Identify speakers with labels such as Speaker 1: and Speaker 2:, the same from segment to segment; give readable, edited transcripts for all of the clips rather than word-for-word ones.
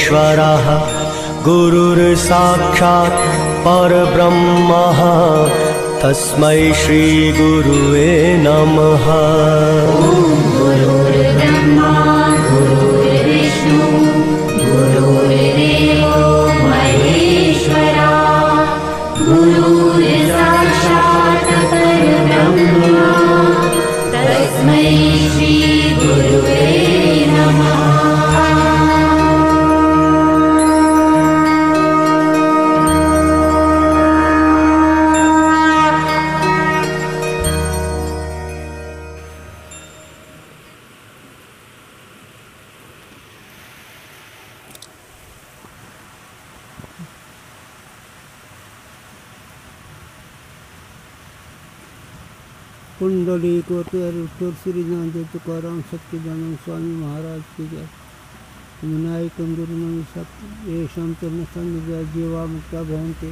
Speaker 1: परमेश्वरः गुरुर्साक्षात् परब्रह्मः तस्मै श्री गुरुवे नमः।
Speaker 2: गुरुर्ब्रह्मा गुरुर्विष्णु गुरुर्देवो महेश्वरा गुरुर्साक्षात् परब्रह्मा तस्मै श्री गुरुवे नमः।
Speaker 3: कुंडली कोटर श्री ज्ञानदेव तुकाराम सत्यदानंद स्वामी महाराज की जय। विनायकं गुरुनं येषां चरणसन्निध्या जीवा मुक्ता भवन्ति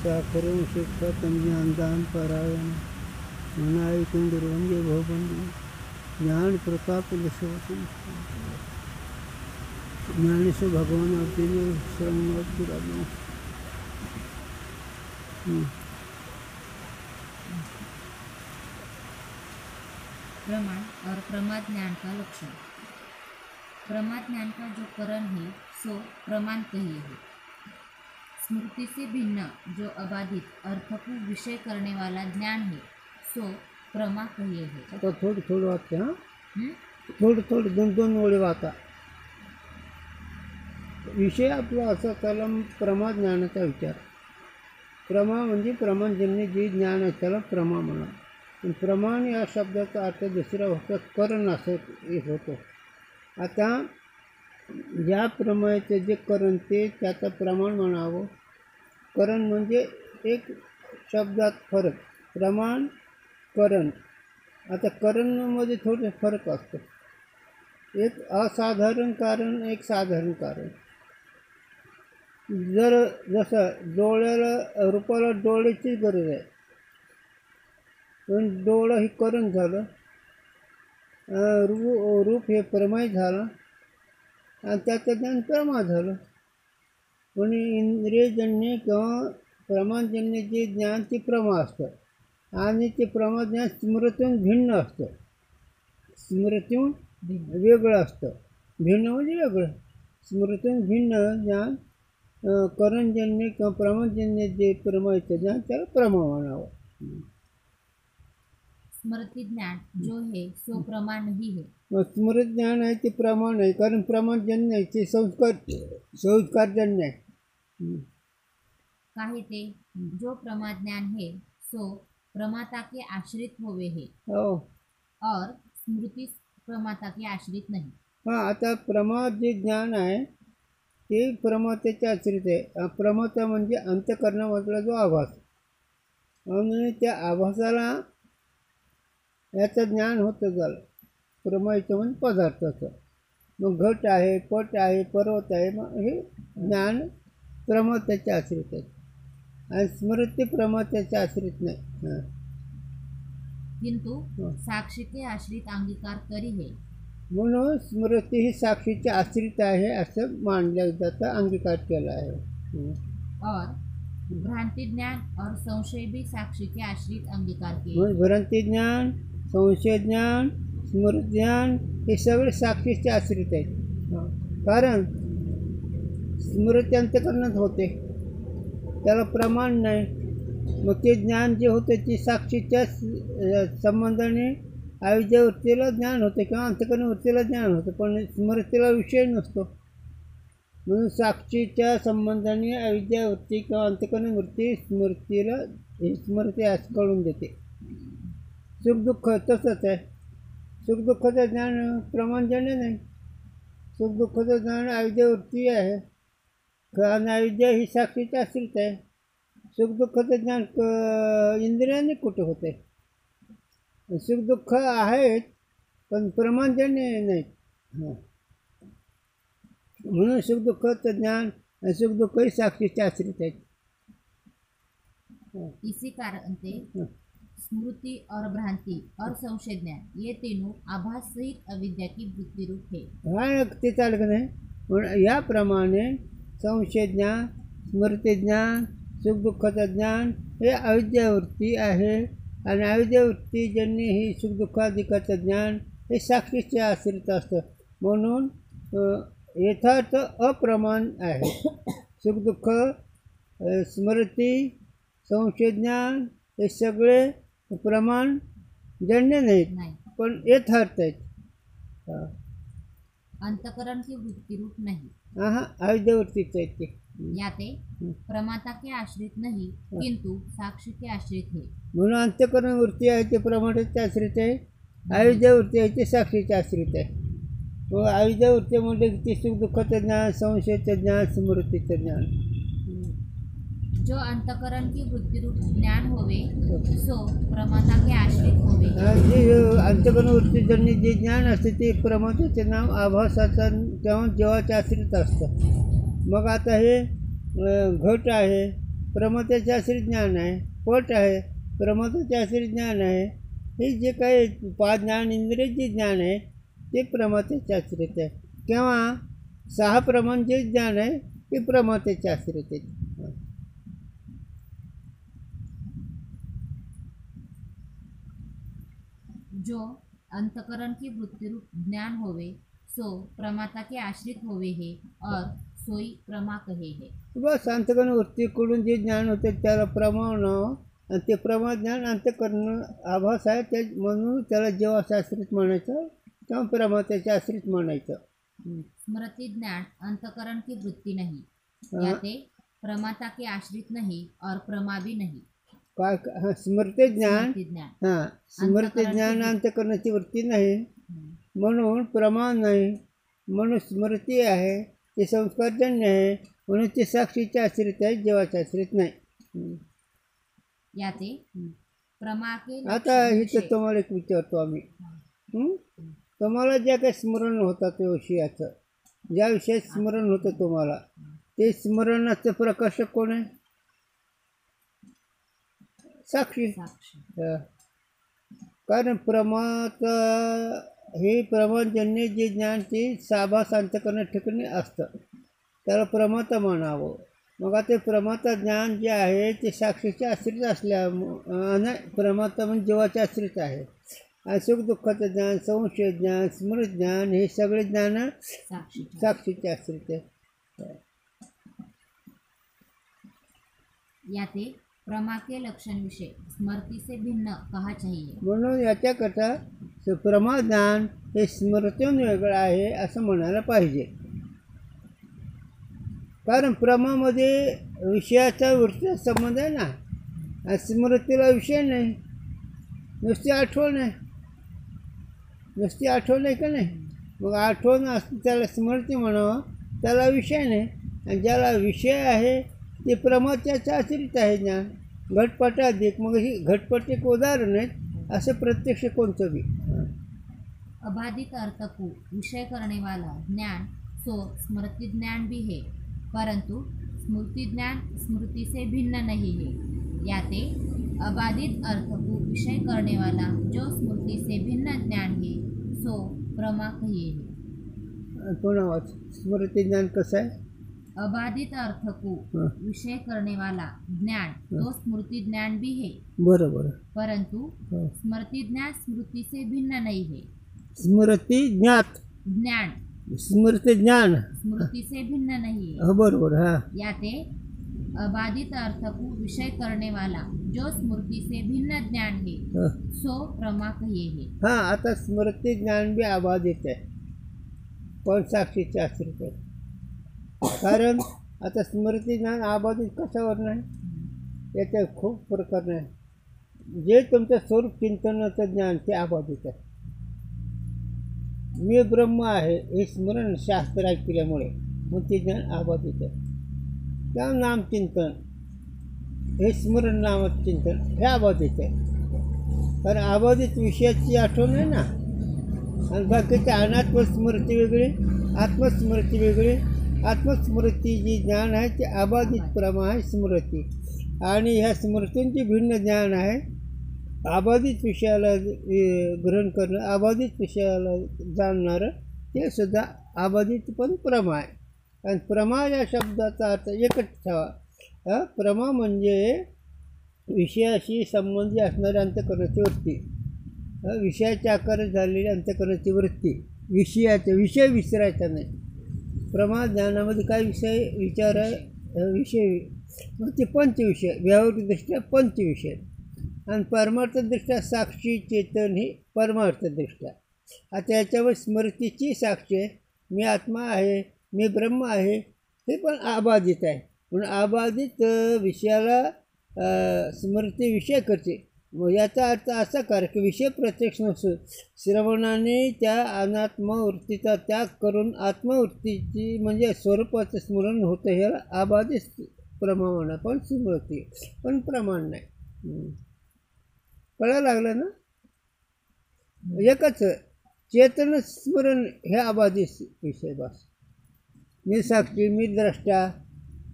Speaker 3: साखरं शिक्षातं ज्ञानदान परायण। विनायकं गुरुवंदे भवबन्धु ज्ञान प्रताप यशोवती ज्ञानेश्वर भगवान अर्जुन शरणम।
Speaker 4: प्रमाण और प्रमाद ज्ञान का लक्षण। प्रमाद ज्ञान का जो करण है सो प्रमाण कहिए है। स्मृति से भिन्न जो अबाधित अर्थ को विषय करने वाला ज्ञान है सो प्रमा कहिए है।
Speaker 3: आता थोडी थोडी वाचते हां, थोडी दोन ओळी वाचा। विषय आपला असा त्याला प्रमा ज्ञानाचा विचार। प्रमा म्हणजे प्रमाणजन्य जे ज्ञान आहे त्याला प्रमा म्हणा। प्रमाण या शब्दाचा अर्थ दुसरा होतो करण असं होतो। आता ज्या प्रमाणाचे जे करण ते त्याचं प्रमाण म्हणावं। करण म्हणजे एक शब्दात फरक, प्रमाण करण। आता करणमध्ये थोडं फरक असतो, एक असाधारण कारण एक साधारण कारण। जसं डोळ्याला रूपाला डोळ्याची गरज आहे, पण डोळा हे करण झालं, रूप हे प्रमाय झालं आणि त्याचं ज्ञान प्रमा झालं। पण इंद्रियजन्य किंवा प्रमाणजन्य जे ज्ञान ते प्रमा असतं आणि ते प्रमा ज्ञान स्मृतीहून भिन्न असतं। स्मृतीहून वेगळं असतं, भिन्न म्हणजे वेगळं। स्मृतीहून भिन्न ज्ञान करणजन्य किंवा प्रमाणजन्य जे प्रमाचं ज्ञान त्याला प्रमा म्हणावं।
Speaker 4: स्मृति ज्ञान जो है सो प्रमाण नहीं है।
Speaker 3: स्मृति ज्ञान आहे ते प्रमाण आहे, कारण प्रमाणजन्य आहे, ते संस्कारजन्य आहे।
Speaker 4: काहे ते जो प्रमाद ज्ञान है सो प्रमाता के आश्रित होवे है और स्मृति प्रमाता के आश्रित नहीं।
Speaker 3: हां, आता प्रमाद जे ज्ञान आहे ते प्रमातेचे आश्रित आहे। प्रमाता म्हणजे अंतःकरणामधला जो आभास आणि त्या आभासाला याचं ज्ञान होतं झालं। प्रमाचं म्हणजे पदार्थाचं, मग घट आहे, पट आहे, पर्वत आहे, मग हे ज्ञान प्रमात्याचे आश्रित आहे आणि स्मृती प्रमात्याचे आश्रित नाही।
Speaker 4: किंतु साक्षी के आश्रित अंगीकार करी है,
Speaker 3: म्हणून स्मृती ही साक्षीचे आश्रित आहे असं मानलं जातं, अंगीकार केला आहे।
Speaker 4: और भ्रांति ज्ञान और संशय भी साक्षी के आश्रित अंगीकार किए।
Speaker 3: भ्रांती ज्ञान, संशय ज्ञान, स्मृती ज्ञान हे सगळे साक्षीचे आश्रित आहेत। कारण स्मृती अंतःकरणात होते, त्याला प्रमाण नाही। मग ते ज्ञान जे होते ते साक्षीच्या संबंधाने अविद्या वृत्तीला ज्ञान होते किंवा अंतःकरण वृत्तीला ज्ञान होतं, पण स्मृतीला विषय नसतो। म्हणून साक्षीच्या संबंधाने अविद्या वृत्ती किंवा अंतःकरण वृत्ती स्मृतीला स्मृती असं कळून देते। सुखदुःख तसंच आहे, सुखदुःखाचं ज्ञान प्रमाणजन्य नाही। सुखदुःखाचं ज्ञान अविद्यावृत्ती आहे आणि अविद्या ही साक्षीची आश्रित आहे। सुखदुःखाचं ज्ञान इंद्रियाने कुठे होते? सुखदुःख आहेत पण प्रमाणजन्य नाहीत। म्हणून सुखदुःखाचं ज्ञान आणि सुखदुःखही साक्षीचे आश्रित आहेत।
Speaker 4: इसी कारण से स्मृति और भ्रांति और संशय ज्ञान ये तीनों आभास सहित अविद्या की वृत्ति रूप है।
Speaker 3: हाँ, ते चालक नाही, म्हणून याप्रमाणे संशयज्ञान, स्मृतिज्ञान, सुखदुःखाचं ज्ञान हे अविद्यावृत्ती आहे. आणि अविद्यावृत्तीजन्य ही सुखदुःखाधिकाचं ज्ञान हे साक्षीचे आश्रित असतं. म्हणून यथार्थ अप्रमाण आहे. सुखदुःख, स्मृती, संशयज्ञान हे सगळे प्रमाण जन्य नाहीत,
Speaker 4: नाही.
Speaker 3: पण यथार्थ आहेत.
Speaker 4: अंतकरण की वृत्तिरूप नहीं,
Speaker 3: हाँ अविद्यावृत्तीच आहेत ते.
Speaker 4: याते प्रमाता के आश्रित नहीं किंतु साक्षी के आश्रित है.
Speaker 3: म्हणून अंतकरण वृत्ती आहे ते प्रमाणाचे आश्रित आहे. अविद्यावृत्ती आहे ते साक्षीचे आश्रित आहे. व अविद्यावृत्ती म्हणजे ते सुखदुःखाचं ज्ञान, संशयाचं ज्ञान, स्मृतीचं ज्ञान.
Speaker 4: जो अंतकरण की वृत्तिरूप ज्ञान होवे सो प्रमाता के आश्रित होवे.
Speaker 3: जे अंतकरण वृत्तीजन्य जे ज्ञान असते ते प्रमाताचे नाव आभासाचं तेव्हा जेव्हाचे आश्रित असतं. मग आता हे घट आहे, प्रमाताचे आश्रित ज्ञान आहे. पट आहे, प्रमाताचे आश्रित ज्ञान आहे. हे जे काही 5 ज्ञान इंद्रिय जे ज्ञान आहे ते प्रमाताचे आश्रित आहे. किंवा 6 प्रमाण जे ज्ञान आहे ते प्रमाताचे आश्रित आहेत.
Speaker 4: जो अंतकरण की वृत्तिरूप ज्ञान होवे सो प्रमाता के आश्रित होवे है और सोई प्रमा कहे है.
Speaker 3: बस अंतकरण वृत्तीकडून जे ज्ञान होतं त्याला प्रमा नाव. आणि ते प्रमा ज्ञान अंतकरण आभास आहे ते म्हणून त्याला जेव्हा आश्रित म्हणायचं तेव्हा प्रमाताचे आश्रित म्हणायचं.
Speaker 4: स्मृति ज्ञान अंतकरण की वृत्ति नहीं, याते प्रमाता के आश्रित नहीं और प्रमा भी नहीं.
Speaker 3: काय हां स्मृती ज्ञान,
Speaker 4: स्मृति ज्ञान
Speaker 3: हां स्मृती ज्ञान अंतकरणाची वृत्ती नाही म्हणून प्रमाण नाही. म्हणून स्मृती आहे ते संस्कारजन्य आहे म्हणून ते साक्षीचे आश्रित आहे, जीवाचे आश्रित नाही.
Speaker 4: याते प्रमा के
Speaker 3: आता इथं तुम्हाला एक विचारतो आम्ही. तुम्हाला ज्या काही स्मरण होतं त्या विषयाचं, ज्या विषयात स्मरण होतं तुम्हाला ते स्मरणाचं प्रकाशक कोण आहे? साक्षी. कारण प्रमात हे प्रमाणजन्य जे ज्ञान ते साभास अंतकरण ठिकाणी असतं त्याला प्रमाता म्हणावं. मग आता प्रमाता ज्ञान जे आहे ते साक्षीचे आश्रित असल्या प्रमाता म्हणजे जीवाचे आश्रित आहे. आणि सुखदुःखाचं ज्ञान, संशय ज्ञान, स्मृत ज्ञान हे सगळे ज्ञान साक्षीचे आश्रित आहे.
Speaker 4: याते प्रमा के लक्षण विषय स्मृति से भिन्न कहा चाहिए.
Speaker 3: म्हणून याच्याकरता प्रमा ज्ञान हे स्मृतीहून वेगळं आहे असं म्हणायला पाहिजे. कारण प्रमामध्ये विषयाचा वृत्तीचा संबंध आहे ना, आणि स्मृतीला विषय नाही, नुसती आठवण आहे. नुसती आठवण आहे का नाही? मग आठवण असते त्याला स्मृती म्हणावं, त्याला विषय नाही. आणि ज्याला विषय आहे ते प्रमाच्याच्या आश्रित आहे ज्ञान. घटपटाधिक मग ही घटपट एक उदाहरण आहेत असं प्रत्यक्ष कोणतं बी.
Speaker 4: अबाधित अर्थ को विषय करने वाला ज्ञान सो स्मृति ज्ञान भी है, परंतु स्मृति ज्ञान स्मृति से भिन्न नहीं है. याते अबाधित अर्थ को विषय करने वाला जो स्मृति से भिन्न ज्ञान है सो प्रमा कहिए है.
Speaker 3: पुन्हा स्मृती ज्ञान कसं आहे?
Speaker 4: अबाधित अर्थ को विषय करने वाला ज्ञान तो स्मृति ज्ञान भी है,
Speaker 3: बरोबर,
Speaker 4: परंतु स्मृति ज्ञान स्मृति से भिन्न नहीं है.
Speaker 3: स्मृती ज्ञात
Speaker 4: ज्ञान
Speaker 3: स्मृती ज्ञान
Speaker 4: स्मृति से भिन्न नहीं है.
Speaker 3: हो बरोबर. हां
Speaker 4: याते अबाधित अर्थ को विषय करने वाला जो स्मृति से भिन्न ज्ञान है सो प्रमा कहिए है.
Speaker 3: हां आता स्मृती ज्ञान बी अबाधित आहे पण साक्षीचे आश्रित आहे. कारण आता स्मृती ज्ञान अबाधित कशावर नाही, याच्या खूप प्रकार नाही. जे तुमचं स्वरूप चिंतनाचं ज्ञान ते अबाधित आहे. मी ब्रह्म आहे हे स्मरण शास्त्र ऐकल्यामुळे मग ते ज्ञान अबाधित आहे. त्या नामचिंतन हे स्मरण नामाचं चिंतन हे अबाधित आहे. कारण अबाधित विषयाची आठवण आहे ना, आणि बाकीची अनात्म स्मृती वेगळी, आत्मस्मृती वेगळी. आत्मस्मृती जी ज्ञान आहे ते अबाधित प्रमा आहे स्मृती. आणि ह्या स्मृतींची भिन्न ज्ञान आहे. अबाधित विषयाला ग्रहण करणं, अबाधित विषयाला जाणणारं ते सुद्धा अबाधित पण प्रमा आहे. आणि प्रमा या शब्दाचा अर्थ एकच ठेवा. प्रमा म्हणजे विषयाशी संबंधी असणारी अंतःकरणाची वृत्ती. विषयाच्या आकारात झालेली अंतःकरणाची वृत्ती. विषय विसरायचा नाही. प्रमा ज्ञानामध्ये काय विचार आहे? विषय. मग ते पंचविषय, व्यावहारिकदृष्ट्या पंचविषय. आणि परमार्थदृष्ट्या साक्षी चेतन ही परमार्थदृष्ट्या. आता याच्यावर स्मृतीची साक्षी आहे. मी आत्मा आहे, मी ब्रह्म आहे, हे पण अबाधित आहे. म्हणून अबाधित विषयाला स्मृती विषय करते. मग याचा अर्थ असा कर की विषय प्रत्यक्ष नसून श्रवणाने त्या अनात्मवृत्तीचा त्याग करून आत्मवृत्तीची म्हणजे स्वरूपाचं स्मरण होतं. ह्याला अबाधित प्रमा पण स्मृती पण प्रमाण नाही. कळायला लागलं ना? एकच चेतन स्मरण हे अबाधित विषय. बस मी साक्षी, मी द्रष्टा,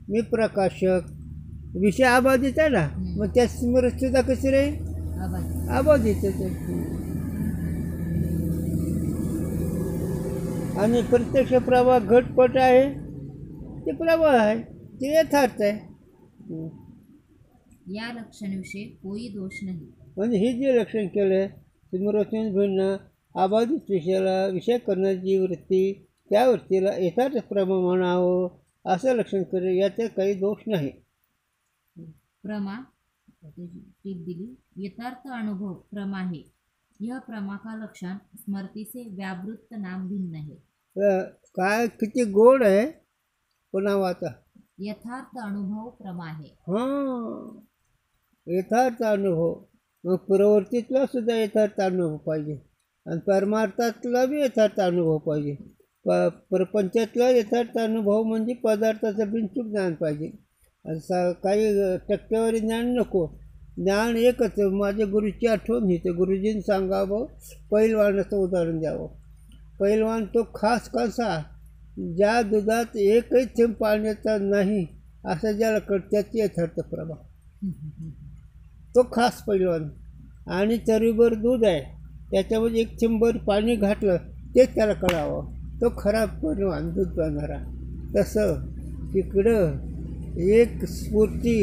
Speaker 3: मी प्रकाशक, विषय अबाधित आहे ना. मग त्या स्मृती सुद्धा कशी रे? अबाधित. आणि प्रत्यक्ष प्रवाह घटपट आहे, ते प्रवाह आहे, ते यथार्थ आहे.
Speaker 4: या लक्षणाविषयी कोई दोष नाही.
Speaker 3: म्हणजे हे जे लक्षण केलं स्मृती भिन्न अबाधित विषयाला विषय करण्याची वृत्ती, त्या वृत्तीला यथार्थ प्रमा म्हणावं असं लक्षण केलं. यात काही दोष नाही.
Speaker 4: प्रमा टीप दिली. यथार्थ अनुभव प्रमा है, यह प्रमा का लक्षण स्मृति से व्यावृत्त नाम भिन्न है.
Speaker 3: काय किती गोड आहे. पुन्हा वाचा.
Speaker 4: यथार्थ अनुभव प्रमा है.
Speaker 3: हां, यथार्थ अनुभव. मग प्रवृत्तीतला सुद्धा यथार्थ अनुभव पाहिजे आणि परमार्थातला बी यथार्थ अनुभव पाहिजे. प्रपंचातला यथार्थ अनुभव म्हणजे पदार्थाचं बिनचूक ज्ञान पाहिजे. असं काही टक्केवारी ज्ञान नको. ज्ञान एकच. माझ्या गुरुची आठवण येते. गुरुजींनी सांगावं, पैलवानाचं उदाहरण द्यावं. पैलवान तो खास कसा, ज्या दुधात एकही थेंब पाण्याचा नाही असं ज्याला कळतं त्याची यथार्थ प्रमा. तो खास पैलवान. आणि चरीभर दूध आहे, त्याच्यामध्ये एक थेंबभर पाणी घातलं तेच त्याला कळावं, तो खरा पैलवान दूध पाहणारा. तसं इकडं एक स्फूर्ती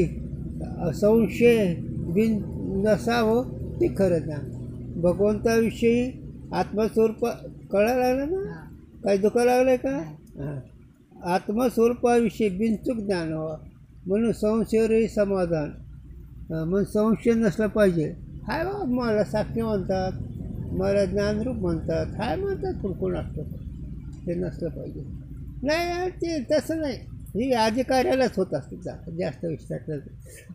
Speaker 3: संशय बिन नसावं ते खरं ना. भगवंताविषयी आत्मस्वरूप कळायला लागलं ना? काही दुखायला लागलं का? हां, आत्मस्वरूपाविषयी बिनचूक ज्ञान व्हावं म्हणून संशयरही समाधान. मग संशय नसला पाहिजे. हाय बा, मला साक्षी म्हणतात, मला ज्ञानरूप म्हणतात, हाय म्हणतात, कोण असतं ते नसलं पाहिजे. नाही, ते तसं नाही. ही अधिकाऱ्यालाच होत असते जास्त विस्तार.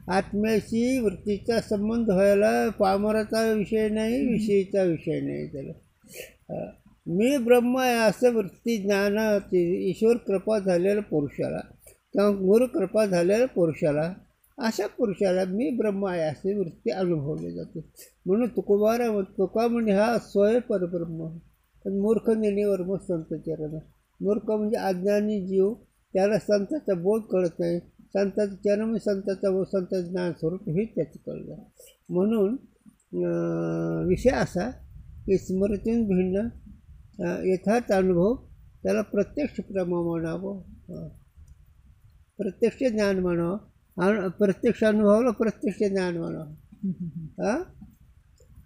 Speaker 3: आत्म्याशी वृत्तीचा संबंध व्हायला पामराचा विषय नाही, विषयीचा विषय नाही. त्याला मी ब्रह्म आहे असं वृत्ती ज्ञानाची ईश्वर कृपा झालेल्या पुरुषाला किंवा गुरु कृपा झालेल्या पुरुषाला, अशा पुरुषाला मी ब्रह्म आहे अशी वृत्ती अनुभवली जाते. म्हणून तुका म्हणजे हा स्वय परब्रह्म. पण मूर्ख नेणीवर मग संत चरण. मूर्ख म्हणजे अज्ञानी जीव, त्याला संताचा बोध कळत नाही. संताचं चरण संताचा बोध, संताचं ज्ञान स्वरूप हे त्याचं कळलं. म्हणून विषय असा की स्मृतीन भिन्न यथार्थ अनुभव त्याला प्रत्यक्ष प्रमा म्हणावं, प्रत्यक्ष ज्ञान म्हणावं. आणि प्रत्यक्ष अनुभवाला प्रत्यक्ष ज्ञान म्हणावं. हां,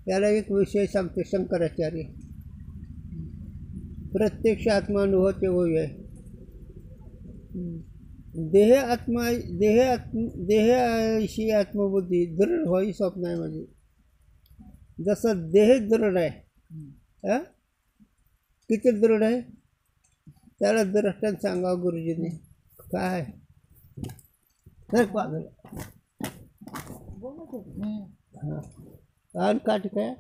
Speaker 3: त्याला एक विषय सांगते शंकराचार्य. प्रत्यक्ष आत्मानुभव ते होय आहे. देहाशी आत्मबुद्धी दृढ व्हावी स्वप्न आहे. म्हणजे जसं देह दृढ आहे, किती दृढ आहे त्याला दृष्टांत सांगावं गुरुजींनी. काय पागल. हां, आणि काठी काय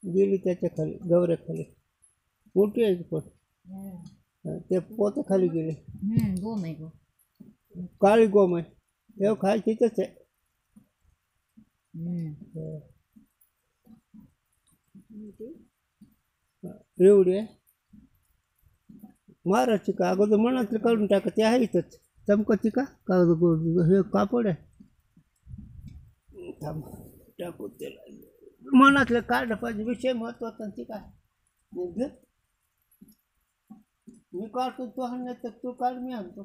Speaker 3: गेली त्याच्या खाली, गवऱ्याखाली मोठी आहे पण ते पोत खाली गेले.
Speaker 4: गोम आहे गो,
Speaker 3: काळी गोम आहे. तेव्हा खाय तिथंच आहे. एवढी आहे. महाराजची का अगोदर मनातलं काढून टाका, ते आहे इथंच. चमकती का हे कापड आहे. टाकू त्याला मनातलं काढलं पाहिजे. विषय महत्वाचा ती काय मी काढतो तू हाणलं तर तू काढ मी आणतो.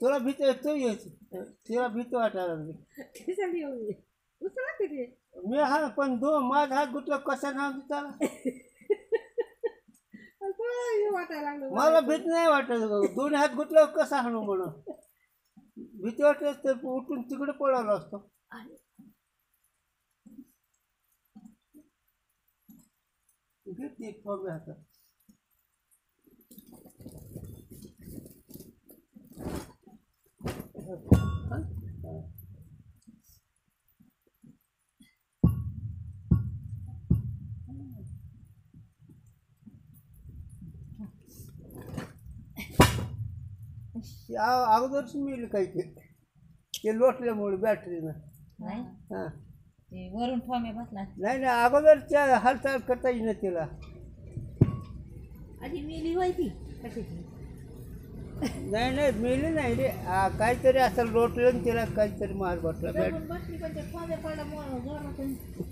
Speaker 3: तुला भीती तू यायची तिला भीती वाटायला लागली. मी हा पण माझा हात गुटला कसा नाव त्याला मला भीती नाही वाटत. दोन्ही हात गुटल्यावर कसा हाणू म्हणून भीती वाटत तर उठून तिकडे पळालो असतो. घेतली फॉर्म हातात. अगोदरच मिळेल काही ते लोटल्यामुळे बॅटरीनं.
Speaker 4: नाही
Speaker 3: हां
Speaker 4: ते वरून फॉर्मे बसला
Speaker 3: नाही नाही अगोदरच्या हालचाल करता येईन तिला.
Speaker 4: आधी मेली व्हायची कशाची
Speaker 3: नाही नाही मिळली नाही रे. काहीतरी असं लोटलं तिला काहीतरी मार बसला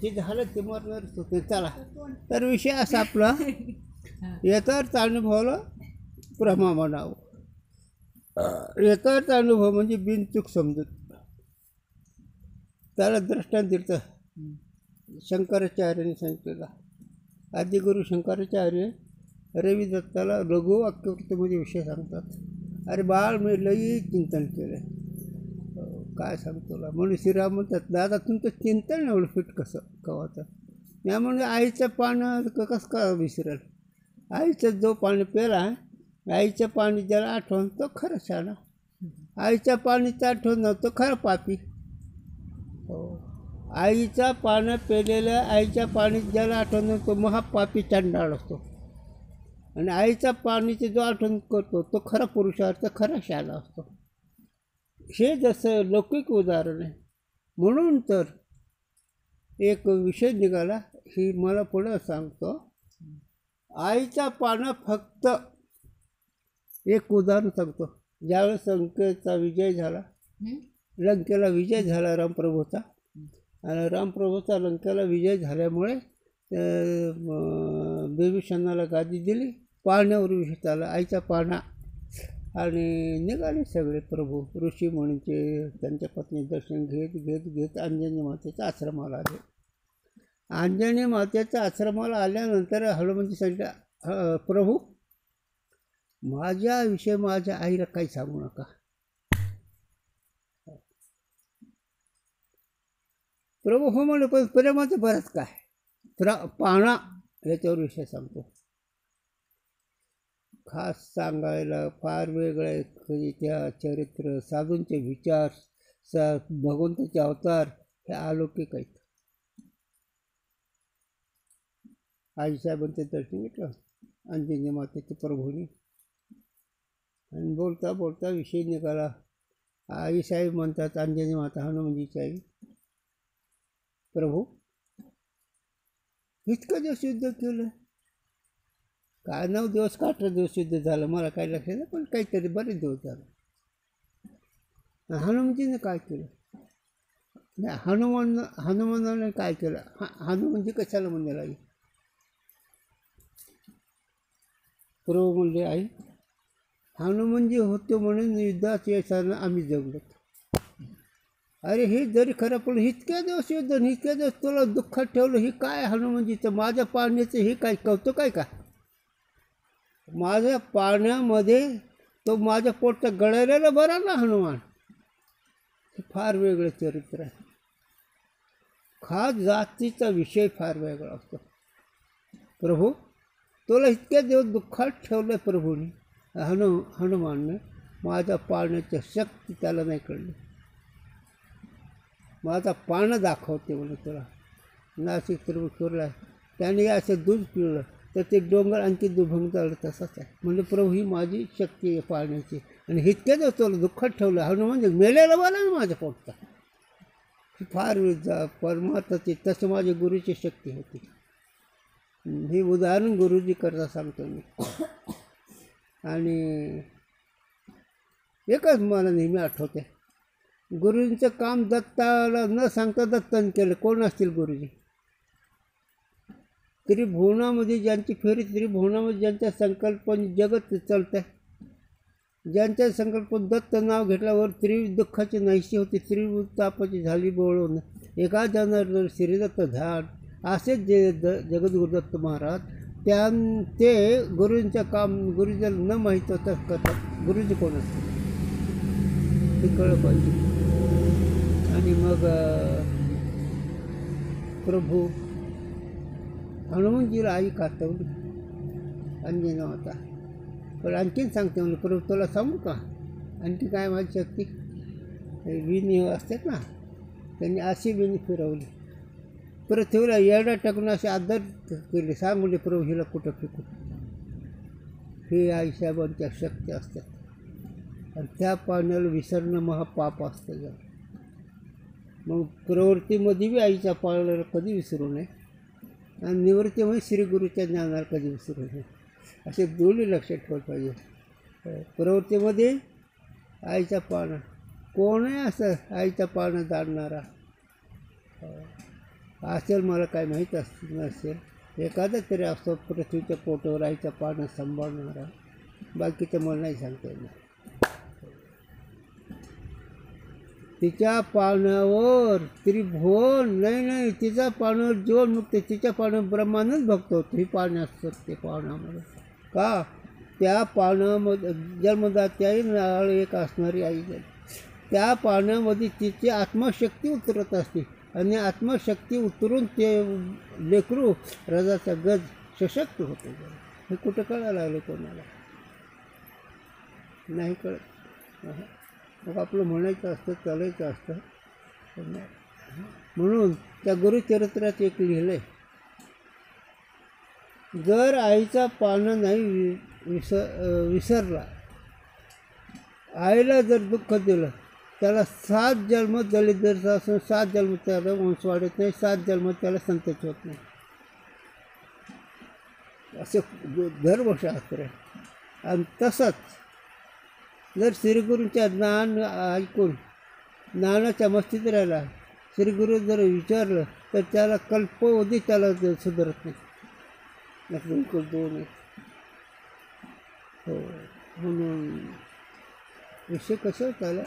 Speaker 3: ते झालं ते मरणारच होते. चला तर विषय असा आपला याचाच अनुभवला प्रमा म्हणावं. याचाच अनुभव म्हणजे बिनचूक समजूत. त्याला दृष्टांत दिलं शंकराचार्यांनी सांगितलेला. आदिगुरु शंकराचार्य रविदत्ताला लघु वाक्यवृत्तीमध्ये विषय सांगतात. अरे बाळ मी लई चिंतन केलं. काय सांगतो तुला म्हणून श्रीराम म्हणतात दादा तुमचं चिंतन एवढं फिट कसं कवाचं. यामुळे आईचं पानं कसं का विसरेल. आईचं जो पाणी पेला आईचं पाणी ज्याला आठवण तो खरं शाणा. आईच्या पाणीचं आठवण तो खरं पापी. हो आईचा पानं पेलेल्या आईच्या पाणीत ज्याला आठवण तो महापापी चंडाळ असतो. आणि आईचा पाणीची जो आठवण करतो तो खरा पुरुषार्थ खरा शाला असतो. हे जसं लौकिक उदाहरण आहे. म्हणून तर एक विषय निघाला ही मला पुढं सांगतो. आईचा पानं फक्त एक उदाहरण सांगतो. ज्यावेळेस लंकेचा विजय झाला लंकेला विजय झाला रामप्रभूचा आणि रामप्रभूचा लंकेला विजय झाल्यामुळे बिभीषणाला गादी दिली. पाळण्यावर विषय आला आईचा पाळणा आणि निघाले सगळे प्रभू ऋषी म्हणचे त्यांच्या पत्नी दर्शन घेत घेत घेत अंजनी मातेच्या आश्रमाला आले. अंजनी मातेच्या आश्रमाला आल्यानंतर हनुमंती सांगितलं प्रभू माझ्याविषयी माझ्या आईला काही सांगू नका. प्रभू हो म्हणे पण प्रेमाचं बरंच काय पाळणा याच्यावर विषय सांगतो. खास सांगायला फार वेगळं इतिहास चरित्र साधूंचे विचार भगवंताचे अवतार हे अलौकिक आहेत. आईसाहेबांचे दर्शन घेतलं अंजनी मातेचे प्रभूंनी आणि बोलता बोलता विषय निघाला. आईसाहेब म्हणतात अंजनी माता हनुमानजीची आई प्रभू इतकं दिवस युद्ध केलं काय 9 दिवस का 18 दिवस युद्ध झालं मला काय लक्षात नाही पण काहीतरी बरेच दिवस झालं. हनुमानजीने काय केलं नाही हनुमानाने काय केलं. हनुमानजी कशाला म्हणजे आई प्रभू म्हणले आई हनुमानजी होते म्हणून युद्धात यशानं आम्ही जगलो. अरे हे जरी खरं पण इतक्या दिवस युद्ध इतक्या दिवस तुला दुःखात ठेवलं हे काय हनुमानजीचं माझ्या पाळण्याचं हे काय कौतुक आहे का. माझ्या पाळण्यामध्ये तो माझ्या पोटचा गळलेला बरा ना हनुमान. हे फार वेगळं चरित्र आहे. खास जातीचा विषय फार वेगळा असतो. प्रभू तुला इतक्या दिवस दुःखात ठेवलं प्रभूने हनुमानने माझ्या पाळण्याची शक्ती त्याला नाही कळली. माझा पाळणं दाखवते म्हणे तुला. नाशिक त्रिपुरला त्याने असं दूध पिळलं तर ते डोंगर आणखी दुभंग झालं तसंच आहे. म्हणजे प्रभू ही माझी शक्ती आहे पाळण्याची आणि इतक्या दिवस तुला दुःखात ठेवलं हनुमान मेलेला मला ना माझ्या पोटचा. फार परमार्थाची तसं माझ्या गुरुची शक्ती होती. हे उदाहरण गुरुजी करता सांगतो मी. आणि एकच मला नेहमी आठवते गुरुजींचं काम दत्ताला न सांगता दत्ताने केलं. कोण असतील गुरुजी त्रिभुवनामध्ये ज्यांची फेरी, त्रिभुवनामध्ये ज्यांच्या संकल्पने जगत चालतं आहे, ज्यांच्या संकल्पन दत्त नाव घेतल्यावर त्रिदुःखाची नाहीशी होती, त्रितापाची झाली बोळून, एका जनावर श्रीदत्त ध्यान, असेच जे जगद्गुरुदत्त महाराज ते गुरुजींचं काम गुरुजीला न माहीत होतं करतात. गुरुजी कोण असतात हे कळलं पाहिजे. आणि मग प्रभू हनुमानजीला आई कातवली अंजना होता. पण आणखीन सांगते म्हणजे प्रभू तुला सांगू का आणखी काय माझी शक्ती, विणी असतात ना, त्यांनी अशी विणी फिरवली, पृथ्वीला येडा टाकून असे आदर केले. सांग म्हणजे प्रभू हिला कुठं फेकू. हे आईसाहेबांच्या शक्ती असतात. आणि त्या पाण्याला विसरणं महापाप असतं. जर मग प्रवृत्तीमध्ये बी आईच्या पाळण्याला कधी विसरू नये आणि निवृत्तीमध्ये श्रीगुरूच्या ज्ञानाला कधी विसरू नये, असे दोन्ही लक्षात ठेवलं पाहिजे. प्रवृत्तीमध्ये आईच्या पाळणा, कोणही असं आईच्या पाळणं जाणणारा असेल, मला काय माहीत नसेल, एखादा तरी असतो पृथ्वीच्या पोटावर आईच्या पाळणं सांभाळणारा, बाकीचं मला नाही सांगता येणार. तिच्या पाळण्यावर त्रिभुवन नाही, तिच्या पाळण्यावर जीवनमुक्त, तिच्या पाळण्यावर ब्रह्मानंद भक्त होतो. ही पाळणे असतात ते पाळण्यामध्ये का, त्या पाळण्यामध्ये जन्मदात्याही नाळ एक असणारी आई झाली. त्या पाळण्यामध्ये तिची आत्मशक्ती उतरत असते आणि आत्मशक्ती उतरून ते लेकरू रजाचा गज सशक्त होतो. हे कुठं कळायला लागलं कोणाला नाही कळत. मग आपलं म्हणायचं असतं, चालायचं असतं. म्हणून त्या गुरुचरित्रात एक लिहिलं आहे, जर आईचा पाळणा नाही विसरला, आईला जर दुःख दिलं, त्याला 7 जन्म दलित असून 7 जन्म त्याला वंश वाढत नाही, 7 जन्म त्याला संतती होत नाही, असं धर्मशास्त्र आहे. आणि तसंच जर श्रीगुरूंच्या ज्ञान ऐकून ज्ञानाच्या मस्तीत राहिला, श्रीगुरू जर विचारलं तर त्याला कल्पवधी त्याला सुधारत नाही. दोन हो, म्हणून विषय कसं त्याला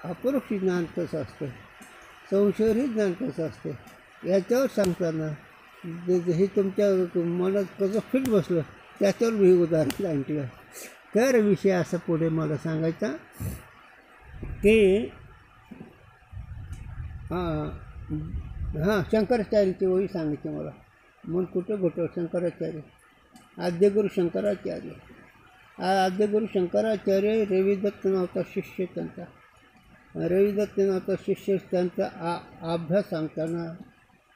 Speaker 3: अपरोक्ष ज्ञान कसं असतं, संशयही ज्ञान कसं असतं याच्यावर सांगताना हे तुमच्या मनात कसं फिट बसलं त्याच्यावर मी उदाहरण सांगितलं. तर विषय असा पुढे मला सांगायचा की शंकराचार्याची ओळी सांगितली मला. मग कुठं घोटं शंकराचार्य, आद्यगुरू शंकराचार्य. आद्यगुरू शंकराचार्य रविदत्त नावाचा शिष्य त्यांचा, रविदत्त नावाचा शिष्य त्यांचा अभ्यास सांगताना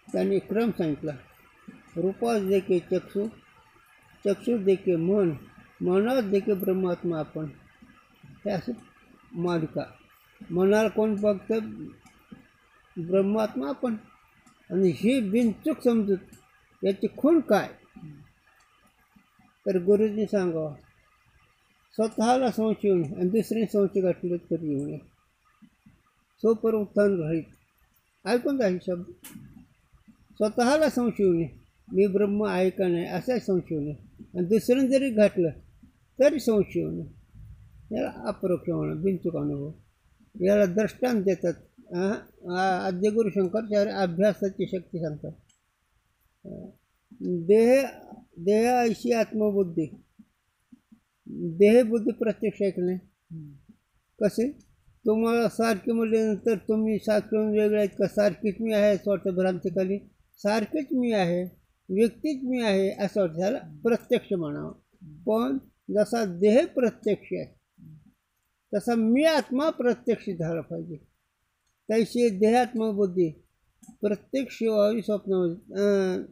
Speaker 3: त्यांनी क्रम सांगितला. रूपास देखे चक्षु, चक्षु देखे मन, मनात देखे ब्रह्मात्मा आपण. हे असं मालिका. मनाला कोण बघतं, ब्रह्मात्मा आपण. आणि ही बिनचूक समजूत याची खूण काय, तर गुरुजींनी सांगावं, स्वतःला संशय येऊ नये आणि दुसरे संशय गाठले तरी येऊ नये. सोपर उत्थान राहील. ऐकून राहील शब्द. स्वतःला संशय येऊ नये, मी ब्रह्म आहे का नाही असा संशय येऊ नये, आणि दुसऱ्यानं जरी घातलं तरी संशय येऊ नये. याला अपरोक्ष म्हणून बिनचूक अनुभव. याला दृष्टांत देतात. आद्यगुरू शंकराचार्य अभ्यासाची शक्ती सांगतात. देह ऐशी आत्मबुद्धी, देहबुद्धी प्रत्यक्ष ऐकणे. कसे तुम्हाला सारखे म्हटल्यानंतर तुम्ही सारखे वेगळे आहेत का, सारखीच मी आहे असं वाटतं भ्रांतीखाली, सारखेच मी आहे, व्यक्तीच मी आहे असं वाटतं. त्याला प्रत्यक्ष म्हणावं. पण जसा देह प्रत्यक्ष आहे तसा मी आत्मा प्रत्यक्ष झाला पाहिजे. तशी देहात्मबुद्धी प्रत्यक्ष व्हावी स्वप्नामध्ये.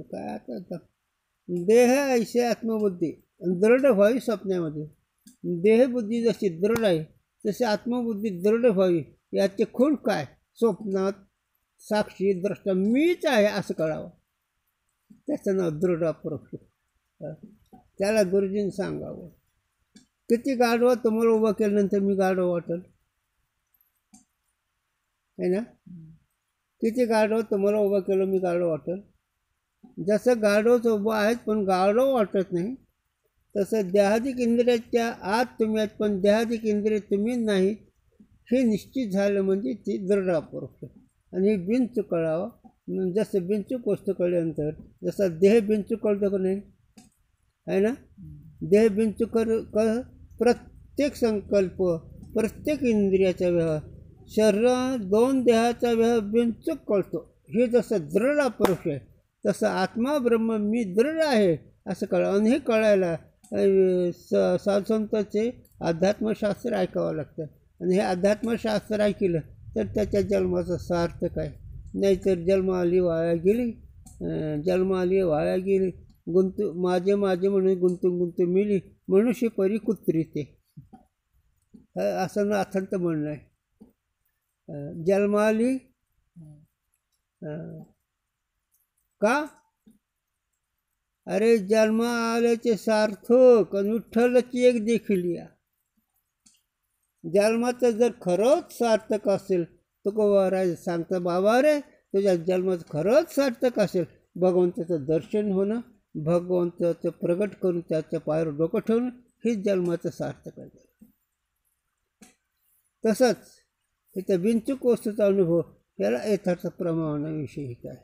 Speaker 3: काय आता देह ऐशी आत्मबुद्धी दृढ व्हावी स्वप्नामध्ये. देहबुद्धी जशी दृढ आहे तशी आत्मबुद्धी दृढ व्हावी. याचे खूण काय, स्वप्नात साक्षी द्रष्टा मीच आहे असं कळावं. त्याचं नाव दृढ अपरोक्ष. त्याला गुरुजींनी सांगावं. किती गाढवा तुम्हाला उभं केल्यानंतर मी गाढवा वाटेल आहे ना. किती गाढवा तुम्हाला उभं केलं मी गाढवा वाटेल. जसं गाढवच उभं आहेत पण गाढव वाटत नाही, तसं देहाधिक इंद्रियाच्या आत तुम्ही आहेत पण देहाधिक इंद्रिय तुम्ही नाहीत, हे निश्चित झालं म्हणजे ती दृढ अपरोक्ष. आणि हे बिनचूक कळावं. जसं बिनचूक वस्तू कळल्यानंतर जसा देह बिनचूक कळतो का नाही, आहे ना, देह बिनचूक प्रत्येक संकल्प, प्रत्येक इंद्रियाचा व्यवहार, शरीर दोन देहाचा व्यवहार बिनचूक कळतो. हे जसं दृढ अपरोक्ष आहे तसं आत्मा ब्रह्म मी दृढ आहे असं आणि हे कळायला साधुसंतांचे अध्यात्मशास्त्र ऐकावं लागतं. आणि हे अध्यात्मशास्त्र ऐकलं तर त्याच्या जन्माचा सार्थक आहे. नाहीतर जन्म आली वाया गेली, माझे म्हणून गुंतून मिली, मनुष्य परी कुत्री ते, असं नाथांचं म्हणणं आहे. जन्माली का, अरे जन्म आल्याचे सार्थक आणि विठ्ठलाची एक देखील या. जन्माचं जर खरंच सार्थक असेल तुकोबाराज सांगता, बाबा रे तुझ्या जन्माचं खरंच सार्थक असेल, भगवंताचं दर्शन होणं, भगवंताचं प्रगट करून त्याच्या पायावर डोकं ठेवणं, हेच जन्माचं सार्थक आहे. तसंच इथं बिनचूक वस्तूचा अनुभव याला यथार्थ प्रमाणाविषयी काय.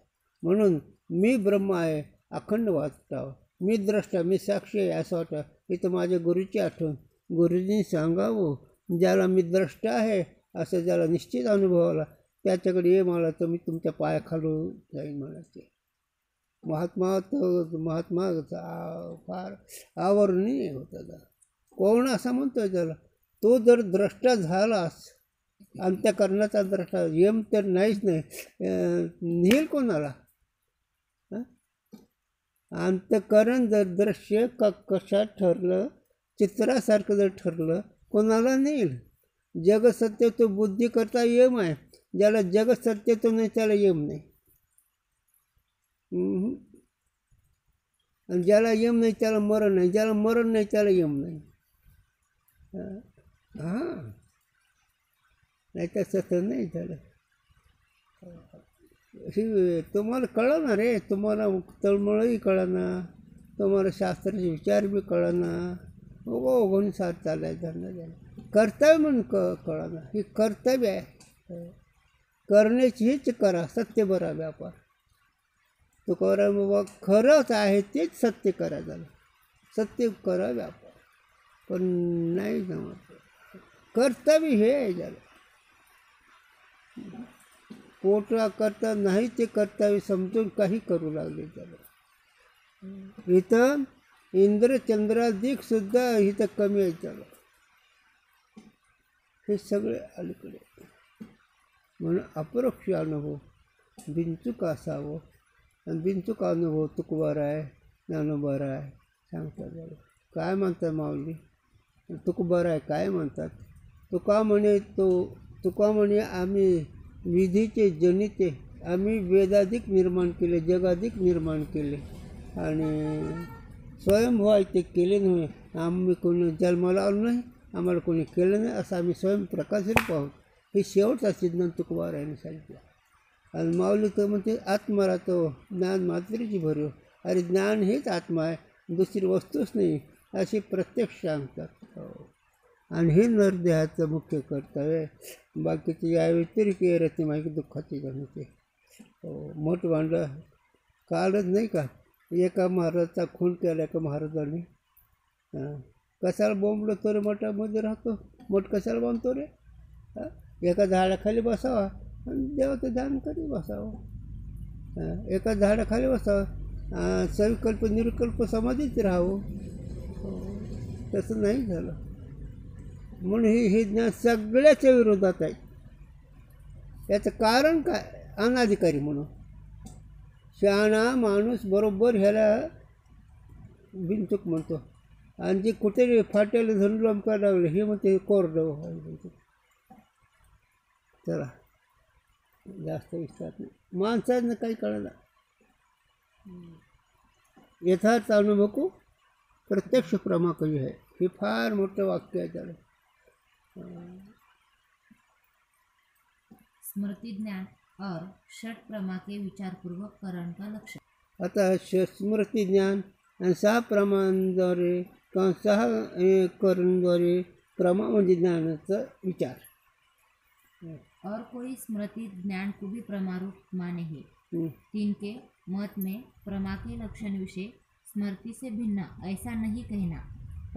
Speaker 3: म्हणून मी ब्रह्म आहे अखंड वाटावं, मी द्रष्टा मी साक्षी आहे असं वाटावं. इथं माझ्या गुरुची आठवण, गुरुजींनी सांगावं, ज्याला मी द्रष्टा आहे असं ज्याला निश्चित अनुभव आला त्याच्याकडे ये मला तर मी तुमच्या पायाखालून जाईन म्हणायचे. महात्मा फार आवरणीय होता. कोण असं म्हणतो त्याला, तो जर द्रष्टा झालास, अंत्यकरणाचा द्रष्टा, यम तर नाहीच नाही, नेईल कोणाला. अंतकरण जर दृश्य कशात ठरलं, चित्रासारखं जर ठरलं, कोणाला नेईल. जगसत्य तो बुद्धी करता यम आहे, ज्याला जगसत्य तो नाही त्याला यम नाही. आणि ज्याला यम नाही त्याला मरण नाही, ज्याला मरण नाही त्याला यम नाही. हां, नाही तर सतत नाही झालं. ही तुम्हाला कळणार रे, तुम्हाला तळमळही कळणार, तुम्हाला शास्त्राचे विचार बी कळणार, ओघून साथ चालायचं कर्तव्य म्हणून कळणार. ही कर्तव्य आहे, करण्याची हीच करा, सत्य बरा व्यापार. तो करा बाबा, खरंच आहे तेच सत्य करा, झालं सत्य करा व्यापार. पण नाही जमत, कर्तव्य हे आहे झालं. पोटा करता नाही ते कर्तव्य समजून काही करू लागले झालं. इथं इंद्रचंद्राधिक सुद्धा इथं कमी आहे झालं. हे सगळे अलीकडे. म्हणून अपरोक्ष अनुभव बिनचूक असावं. आणि बिनचूक अनुभव तुकोबारा आहे, ज्ञानोबारा आहे सांगतात झालं. काय म्हणतात माऊली, तुकोबारा आहे काय म्हणतात, तुका म्हणे आम्ही विधीचे जनिते, आम्ही वेदाधिक निर्माण केले, जगाधिक निर्माण केले आणि स्वयंभू आहे ते केले नव्हे. आम्ही कोणी जन्माला आलो नाही, आम्हाला कोणी केलं नाही, असं आम्ही स्वयंप्रकाशित पाहू. हे शेवटचा सिद्धांत तुकोबारायाने सांगितला. आणि माऊली तर म्हणते आत्मा राहतो, ज्ञान मात्रेची भरीव. अरे ज्ञान हेच आत्मा आहे, दुसरी वस्तूच नाही, अशी प्रत्यक्ष सांगतात. हो, आणि हे नरदेहाचं मुख्य कर्तव्य आहे. बाकीचे या व्यतिरिक्त येते माहिती दुःखाची गणते. हो, मोठ भांडं काढत नाही का, एका महाराजाचा खून केला एका महाराजाने. कशाला बोंबलो तो रे, मठामध्ये राहतो, मोठ कशाला बांधतो रे. एका झाडाखाली बसावा आणि देवाचं ध्यान कधी बसावं. एका झाडाखाली बसावं, सविकल्प निर्विकल्प समाधीच राहावं. तसं नाही झालं. म्हणून हे ज्ञान सगळ्याच्या विरोधात आहे. याचं कारण काय, अनाधिकारी म्हणून. शहाणा माणूस बरोबर ह्याला बिनचूक म्हणतो, आणि जे कुठे फाट्याला धरून करायला लागले हे म्हणते कोरडं. चला जास्त विस्तार नाही, माणसानं काही कळलं. यथार्थ अनुभव को प्रत्यक्ष प्रमा कही है, हे फार मोठं वाक्य आहे त्याला.
Speaker 4: स्मृति ज्ञान और षट प्रमा के विचारपूर्वक करण का लक्ष्य.
Speaker 3: आता स्मृती ज्ञान आणि 6 प्रमाणांद्वारे किंवा 6 करणद्वारे प्रमा म्हणजे ज्ञानाचा विचार.
Speaker 4: और कोई स्मृति ज्ञान को भी प्रमारूप माने है.
Speaker 3: हं.
Speaker 4: तिनके मत में प्रमा के लक्षण विषय स्मृति से भिन्न ऐसा नहीं कहना.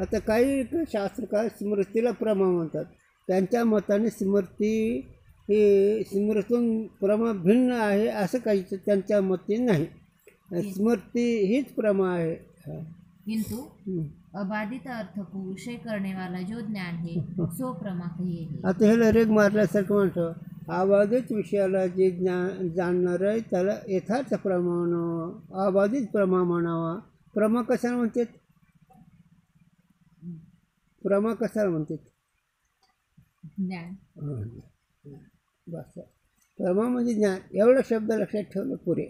Speaker 3: आता काही शास्त्रकार स्मृतीला प्रमा म्हणतात. त्यांच्या मताने स्मृती ही स्मृतीतून प्रमा भिन्न आहे असं काही त्यांच्या मते नाही. स्मृती हीच प्रमा आहे. हा.
Speaker 4: किंतु अबाधित अर्थ को विषय करने वाला जो ज्ञान है सो प्रमा कहिए है.
Speaker 3: आता ह्याला रेग मारल्यासारखं म्हणतो. अबाधित विषयाला जे जाणणार आहे त्याला यथार्थ प्रमा म्हणावा, अबाधित प्रमा म्हणावा. प्रमा कशाला म्हणतात? प्रमा कशाला म्हणतात?
Speaker 4: ज्ञान.
Speaker 3: बस प्रमा म्हणजे ज्ञान. एवढा शब्द लक्षात ठेवलं पुरे.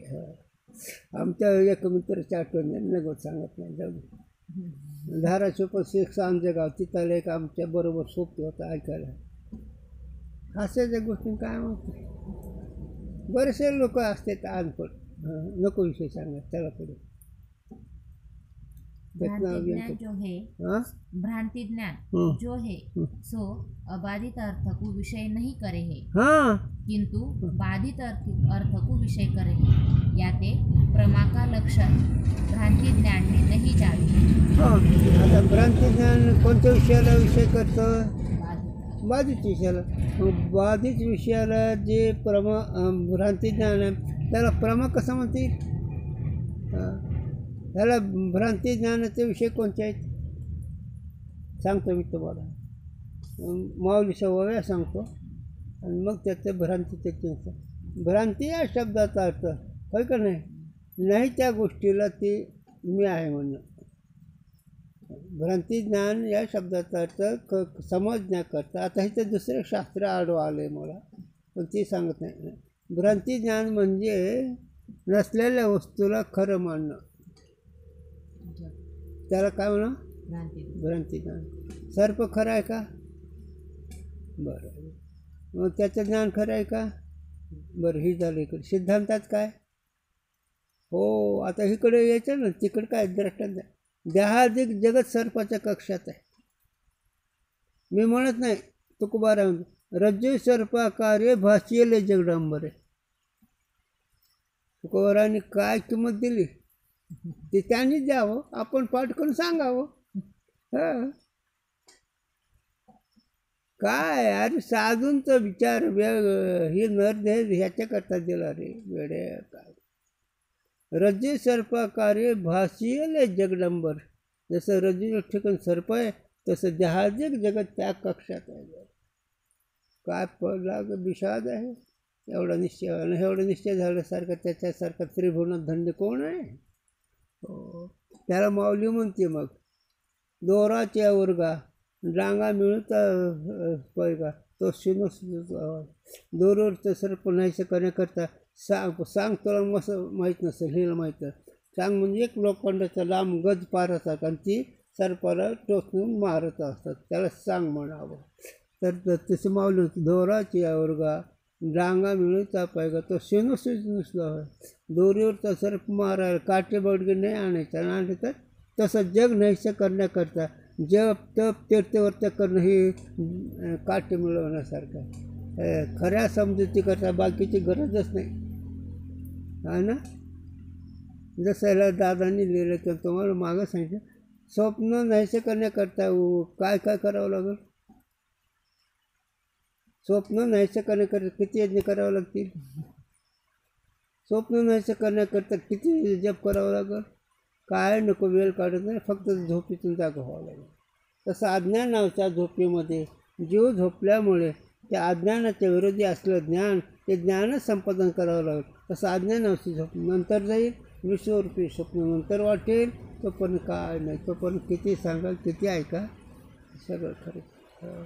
Speaker 3: आमच्या एक मित्राच्या आठवण नगोत सांगत नाही, जाऊ दे. धाराशिव पण सांजे गाव तिथं एक आमच्या बरोबर सोपती होता ऐकायला. हास्याच्या गोष्टी काय म्हणतो. बरेचसे लोक असतात अनपड. नको विषय सांगत त्याला पुढे.
Speaker 4: भ्रांति ज्ञान जो है
Speaker 3: हाँ
Speaker 4: भ्रांति ज्ञान जो है सो अबाधित अर्थ को विषय नहीं करे है,
Speaker 3: हाँ
Speaker 4: किंतु बाधित अर्थ को विषय करे है. याते प्रमा का लक्षण भ्रांति ज्ञान में नहीं जाते.
Speaker 3: हाँ. आता भ्रांती ज्ञान कोणत्या विषयाला विषय करतं? बाधित विषयाला. मग बाधित विषयाला जे प्रमा भ्रांती ज्ञान आहे त्याला प्रमा कसं म्हणते? त्याला भ्रांती ज्ञानाचे विषय कोणते आहेत सांगतो मी तुम्हाला. माऊली सव्वाव्या सांगतो आणि मग त्याचं भ्रांतीचे चिंतन. भ्रांती या शब्दाचा अर्थ होय का नाही, नाही त्या गोष्टीला ती मी आहे म्हणणं. भ्रांती ज्ञान या शब्दाचा अर्थ समजण्याकरता. आता इथं दुसरं शास्त्र आडवं आलं आहे मला, पण ती सांगत नाही. भ्रांती ज्ञान म्हणजे नसलेल्या वस्तूला खरं मानणं, त्याला काय म्हणा? भ्रांती ज्ञान. सर्प खरं आहे का? बरं. मग त्याचं ज्ञान खरं आहे का? बरं. ही झालं इकडे. सिद्धांतात काय? हो. आता इकडे यायचं ना, तिकडे काय दृष्टांत. देहाधिक जगत सर्पाच्या कक्षात आहे. मी म्हणत नाही, तुकोबाराम रज्जू सर्पाकार्य भासिले जगदंबरे. तुकोबारांनी काय किंमत दिली ते त्यांनीच द्यावं, आपण पाठ करून सांगावं. हां काय अरे साधूंचा विचार हे नरदेह ह्याच्याकरता दिला रे वेडे. काय रज्जू सर्पाकार्य भासिले जगदंबर. जसं रज्जू ठिकाण सर्प आहे तसं देहाधिक जगत त्या कक्षात आहे. काय पडला विषाद आहे. एवढा निश्चय आणि एवढं निश्चय झाल्यासारखं त्याच्यासारखा त्रिभुवनात धन्य कोण आहे? हो. त्याला माऊली म्हणते मग दोराच्या वर्गा डांगा मिळता पैगा तो शिनो दोरवरचं सर्प नाहीसं करण्याकरता सांग तुला मस्त माहीत नसेल, हिला माहीत सांग म्हणजे एक लोखंडाचा लांब गज पारतात आणि ती सर्पाला टोचून मारत असतात, त्याला सांग म्हणावं. तर तसं माऊली होती दोराची वर्गा डांगा मिळता पाहिजे तो शेणूसच नसला. दोरीवरचा सर्प मारायला काटे बडगे नाही आणायचा, आणलं तर तसं जग नाहीसं करण्याकरता जप तप तीर्थवर्त करणं हे काटे मिळवण्यासारखं. खऱ्या समजुतीकरता बाकीची गरजच नाही आहे ना. जसं याला दादांनी लिहिलं किंवा तुम्हाला मागं सांगितलं, स्वप्न नाहीसं करण्याकरता काय काय करावं लागेल? स्वप्न नाहीसं करण्याकरता किती यज्ञ करावं लागतील? स्वप्न नाहीसं करण्याकरता किती जप करावं लागेल? काय नको वेळ काढत नाही, फक्त झोपेतून जागा व्हावं लागेल. तसं अज्ञान नावाच्या झोपेमध्ये जीव झोपल्यामुळे त्या अज्ञानाच्या विरोधी असलेलं ज्ञान ते ज्ञानच संपादन करावं लागेल. तसं अज्ञान नावाची झोप नंतर जाईल, विश्वरूपी स्वप्न नंतर वाटेल. तोपर्यंत काय नाही, तोपर्यंत किती सांगाल किती ऐका सगळं खरं.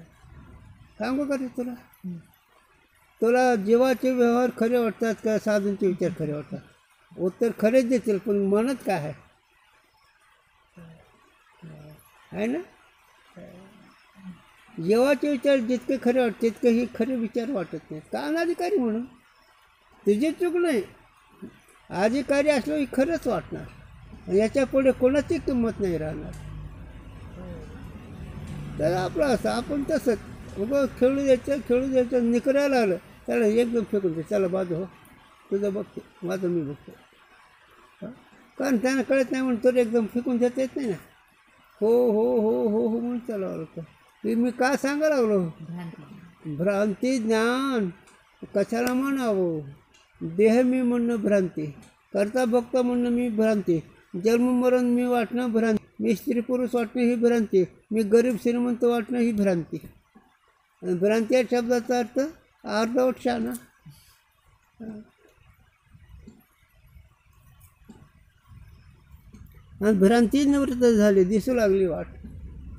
Speaker 3: सांगू का रे तुला? तुला जीवाचे व्यवहार खरे वाटतात का साधूंचे विचार खरे वाटतात? उत्तर खरेच देतील, पण म्हणत काय आहे ना. जीवाचे विचार जितके खरे वाटते तितके ही खरे विचार वाटत नाही. का अनाधिकारी म्हणून तुझी चूक नाही, अधिकारी असलो की खरंच वाटणार, याच्या पुढे कोणाची किंमत नाही राहणार. तर आपलं असं आपण तसंच उगं खेळू द्यायचं निकरायला आलं त्याला एकदम फेकून दे, चला बाजू हो, तुझं बघतो माझं मी बघतो. कारण त्यांना कळत नाही म्हणून तर एकदम फेकून देता येत नाही ना. हो हो हो हो हो म्हणून चालावं लागतं. ते मी का सांगायला लागलो, भ्रांती ज्ञान कशाला म्हणावं. देह मी म्हणणं भ्रांती, करता बघता म्हणणं मी भ्रांती, जन्म मरण मी वाटणं भ्रांती, मी स्त्री पुरुष वाटणं ही भ्रांती, मी गरीब श्रीमंत वाटणं ही भ्रांती. आणि भ्रांती या शब्दाचा अर्थ अर्धवट शहाणा. आणि भ्रांती निवृत्त झाली, दिसू लागली वाट,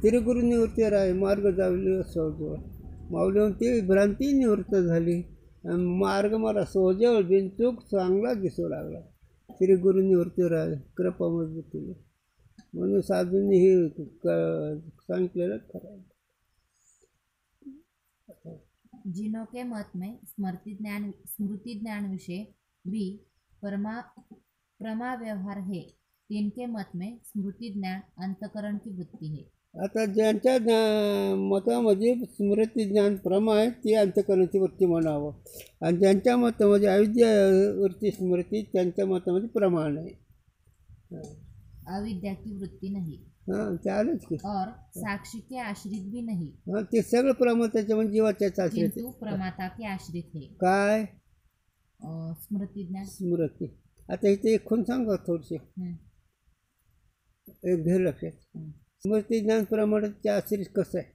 Speaker 3: तिरुगुरु निवृत्ती राय मार्ग जावली सोजवळ. माऊलीहून ती भ्रांती निवृत्त झाली, मार्ग मला सोजवळ बिनचूक चांगला दिसू लागला. श्री गुरु निवृत्ती राय कृपा मजबूत म्हणून साधूंनी हे सांगितलेलं खरं.
Speaker 4: जिनों के मत में स्मृति ज्ञान विषय भी प्रमा व्यवहार है, तिनके मत में स्मृति ज्ञान अंतकरण की वृत्ति है.
Speaker 3: आता ज्यांच्या मतामध्ये स्मृती ज्ञान प्रमा आहे ती अंतकरणाची वृत्ती म्हणावं, आणि ज्यांच्या मतामध्ये अविद्यावृत्ती स्मृती त्यांच्या मतामध्ये प्रमाण आहे.
Speaker 4: अविद्या की वृत्ति नहीं.
Speaker 3: हां चालेच की.
Speaker 4: और साक्षी के आश्रित भी नहीं.
Speaker 3: हां ते सगळं प्रमा त्याच्यामध्ये जीवाच्याच आश्रित.
Speaker 4: किंतु प्रमाता के आश्रित है.
Speaker 3: काय
Speaker 4: स्मृति ज्ञान
Speaker 3: स्मृती. आता इथे एक खून सांगा थोडीशी, एक घेर लक्षात. स्मृती ज्ञान प्रमाणाच्या आश्रित कसं आहे,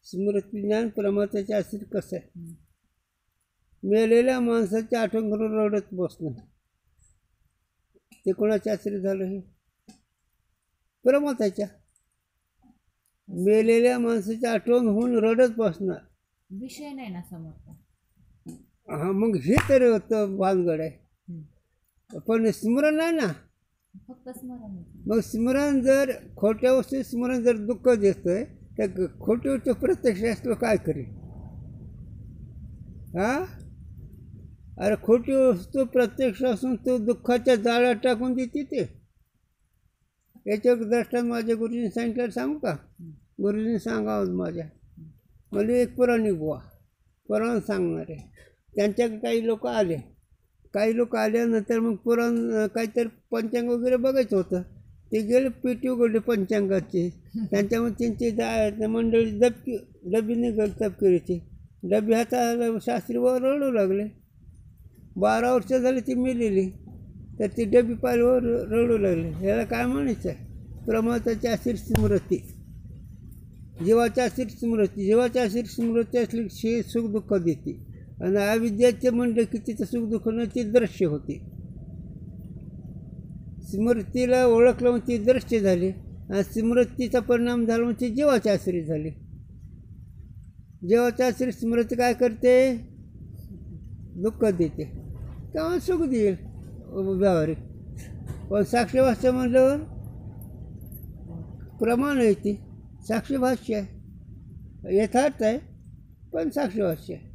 Speaker 3: स्मृती ज्ञान प्रमाणाच्या आश्रित कसं आहे. मेलेल्या माणसाची आठवण करून रडत बसणं ते कोणाच्या आश्रित झालं, हे प्रमाताच्या. मेलेल्या माणसाची आठवण होऊन रडत बसणं
Speaker 4: विषय नाही ना समोर.
Speaker 3: हां मग हे तर होतं भानगड आहे. पण स्मरण नाही ना,
Speaker 4: फक्त स्मरण.
Speaker 3: मग स्मरण जर खोट्या वस्तू स्मरण जर दुःख देतंय तर खोटी वस्तू प्रत्यक्ष असलं काय करेल. हां अरे खोटी वस्तू प्रत्यक्ष असून तो दुःखाच्या जाळ्यात टाकून देते ते. याच्यावर दृष्टांत माझ्या गुरुजींनी सांगितलं सांगू का. गुरुजींनी सांगावं माझ्या, मला एक पुराणिक बुवा पुराण सांगणारे, त्यांच्याकडे काही लोक आल्यानंतर मग पुराण काहीतरी पंचांग वगैरे बघायचं होतं. ते गेले पेटी उघडले पंचांगाची, त्यांच्यामध्ये त्यांची मंडळी डबी निघाली तपकिरीची. डबी हाताला शास्त्री वर रडू लागले. 12 वर्ष झाली ती मेलेली, तर ती डबी पायवर रडू लागली. ह्याला काय म्हणायचं आहे, प्रमाताची आश्रित स्मृती, जीवाच्या आश्रित स्मृती. जीवाच्या आश्रित स्मृती असली की सुख दुःख देते, आणि अविद्याचे म्हणले की तिचं सुख दुःख न ती दृश्य होते. स्मृतीला ओळखलं म्हणजे ती दृश्य झाली, आणि स्मृतीचा परिणाम झाला म्हणजे ती जीवाच्या आश्रित झाली. जीवाच्या आश्रित स्मृती काय करते, दुःख देते तेव्हा सुख देईल व्यावहारिक. पण साक्षीभाष्य म्हटल्यावर प्रमाण आहे, ती साक्षीभाष्य आहे, यथार्थ आहे पण साक्षीभाष्य आहे.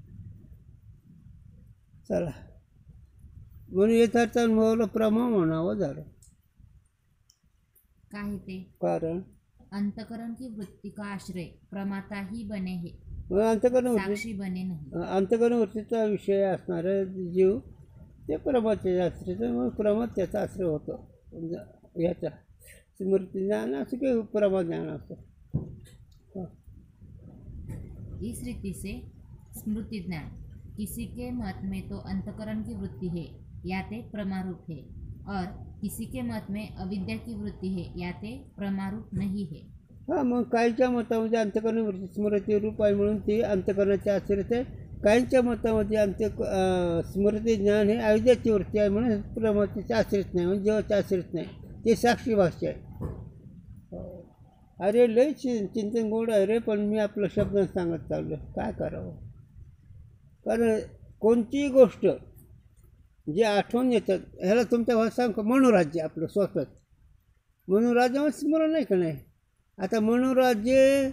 Speaker 3: चला म्हणून यथार्थ अनुभवाला प्रमा म्हणावं झालं.
Speaker 4: काय ते
Speaker 3: कारण
Speaker 4: अंतकरण की वृत्ति का आश्रय प्रमाता ही बने है,
Speaker 3: अंतकरणवृत्ती,
Speaker 4: साक्षी बने नहीं.
Speaker 3: अंतकरणवृत्तीचा विषय असणारा जीव ते प्रमाच्या आश्रय, मग प्रमात त्याचा आश्रय होतो. याचा स्मृती ज्ञान असं की प्रमा ज्ञान असतं.
Speaker 4: इस रीति से स्मृति ज्ञान किसी के मत में तो अंतकरण की वृत्ति है या ते प्रमारूप है, और किसी के मत में अविद्या की वृत्ति है या ते प्रमारूप नहीं है.
Speaker 3: हां मग काहींच्या मतामध्ये अंतकरण वृत्ती स्मृती रूप आहे म्हणून ती अंतकरणाच्या आश्रित आहे. काहींच्या मतामध्ये स्मृती ज्ञान हे अविद्याची वृत्ती आहे म्हणून प्रमातीचे आश्रित नाही, म्हणजे जीवाचे आश्रित नाही, ते साक्षी भाष्य आहे. अरे लय चिंतन गोड आहे रे, पण मी आपलं शब्द सांगत चाललो, काय करावं. कारण कोणतीही गोष्ट जी आठवण येतात ह्याला तुमच्या भाषा मनोराज्य आपलं स्वतःच. मनोराज्यामध्ये स्मरण नाही का नाही. आता मनोराज्य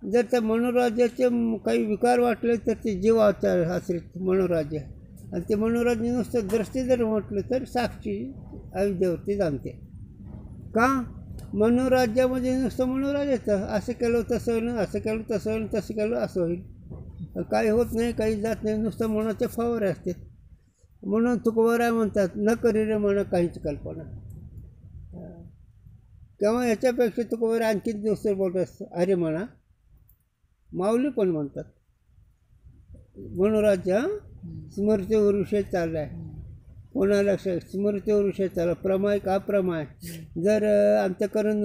Speaker 3: जर त्या मनोराज्याचे काही विकार वाटले तर ते जीवाच्या आश्रित मनोराज्य. आणि ते मनोराज्य नुसतं दृष्टी जर म्हटलं तर साक्षी अविद्यावरती जाणते. का? मनोराज्यामध्ये नुसतं मनोराज येतं, असं केलं तसं होईल, असं केलं तसं होईल, तसं केलं असं होईल, काही होत नाही, काही जात नाही, नुसतं मनाचे फवारे असते. म्हणून तुकोबाराय म्हणतात, न करी रे मन काहीच कल्पना. किंवा याच्यापेक्षा तुकोबाराय आणखी दुसरं बोलत असतं, अरे म्हणा माऊली पण म्हणतात मनोराज्य स्मृतीवर विषय चालला आहे. कोणा लक्षात स्मृतीवर विषय चालला, प्रमाय का प्रमाय. जर अंतःकरण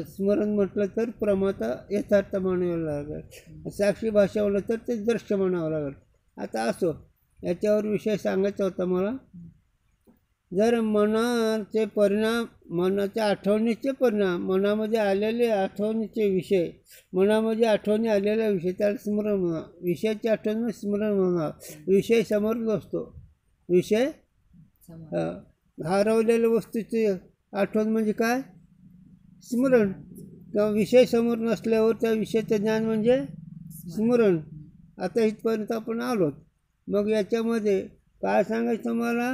Speaker 3: स्मरण म्हटलं तर प्रमाता यथार्थ म्हणावं लागेल, साक्षी भाषा म्हटलं तर ते दृश्य म्हणावं लागेल. आता असो, याच्यावर विषय सांगायचा होता मला. जर मनाचे परिणाम, मनाच्या आठवणीचे परिणाम, मनामध्ये आलेले आठवणीचे विषय, मनामध्ये आठवणी आलेला विषय त्याला स्मरण म्हणा. विषयाची आठवण स्मरण म्हणा. विषय समोरच असतो. विषय हरवलेल्या वस्तूची आठवण म्हणजे काय? स्मरण. किंवा विषय समोर नसल्यावर त्या विषयाचं ज्ञान म्हणजे स्मरण. आता इथपर्यंत आपण आलो. मग याच्यामध्ये काय सांगायचं मला?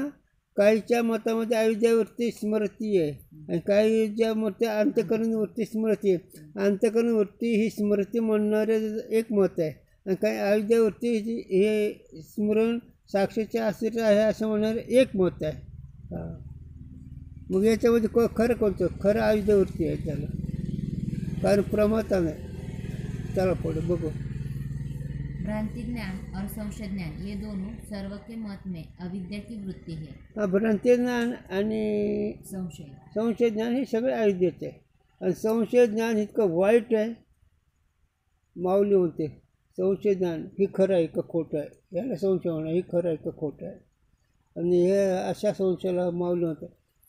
Speaker 3: काहीच्या मतामध्ये अविद्यावरती स्मृती आहे आणि काहीच्या मते अंतःकरणवरती स्मृती आहे. अंतःकरणवरती ही स्मृती म्हणणारे एक मत आहे आणि काही अविद्यावरती हे स्मरण साक्षीचे आश्रित आहे असं म्हणणारे एक मत आहे. मग याच्यामध्ये खरं कोणतं? खरं अविद्यावरती आहे त्याला, कारण प्रमाता नाही. चला पुढे बघू.
Speaker 4: भ्रांति ज्ञान और संशय ज्ञान ये दोनों सर्व के मत में अविद्या की वृत्ति है.
Speaker 3: हा, भ्रांती ज्ञान आणि संशय ज्ञान हे सगळे अविद्येचे आहे. आणि संशय ज्ञान इतकं वाईट आहे, माऊली म्हणते संशय ज्ञान ही खरं आहे का खोटं आहे, याला संशय म्हणा, ही खरं आहे का खोटं आहे. आणि हे अशा संशयाला माऊली म्हणते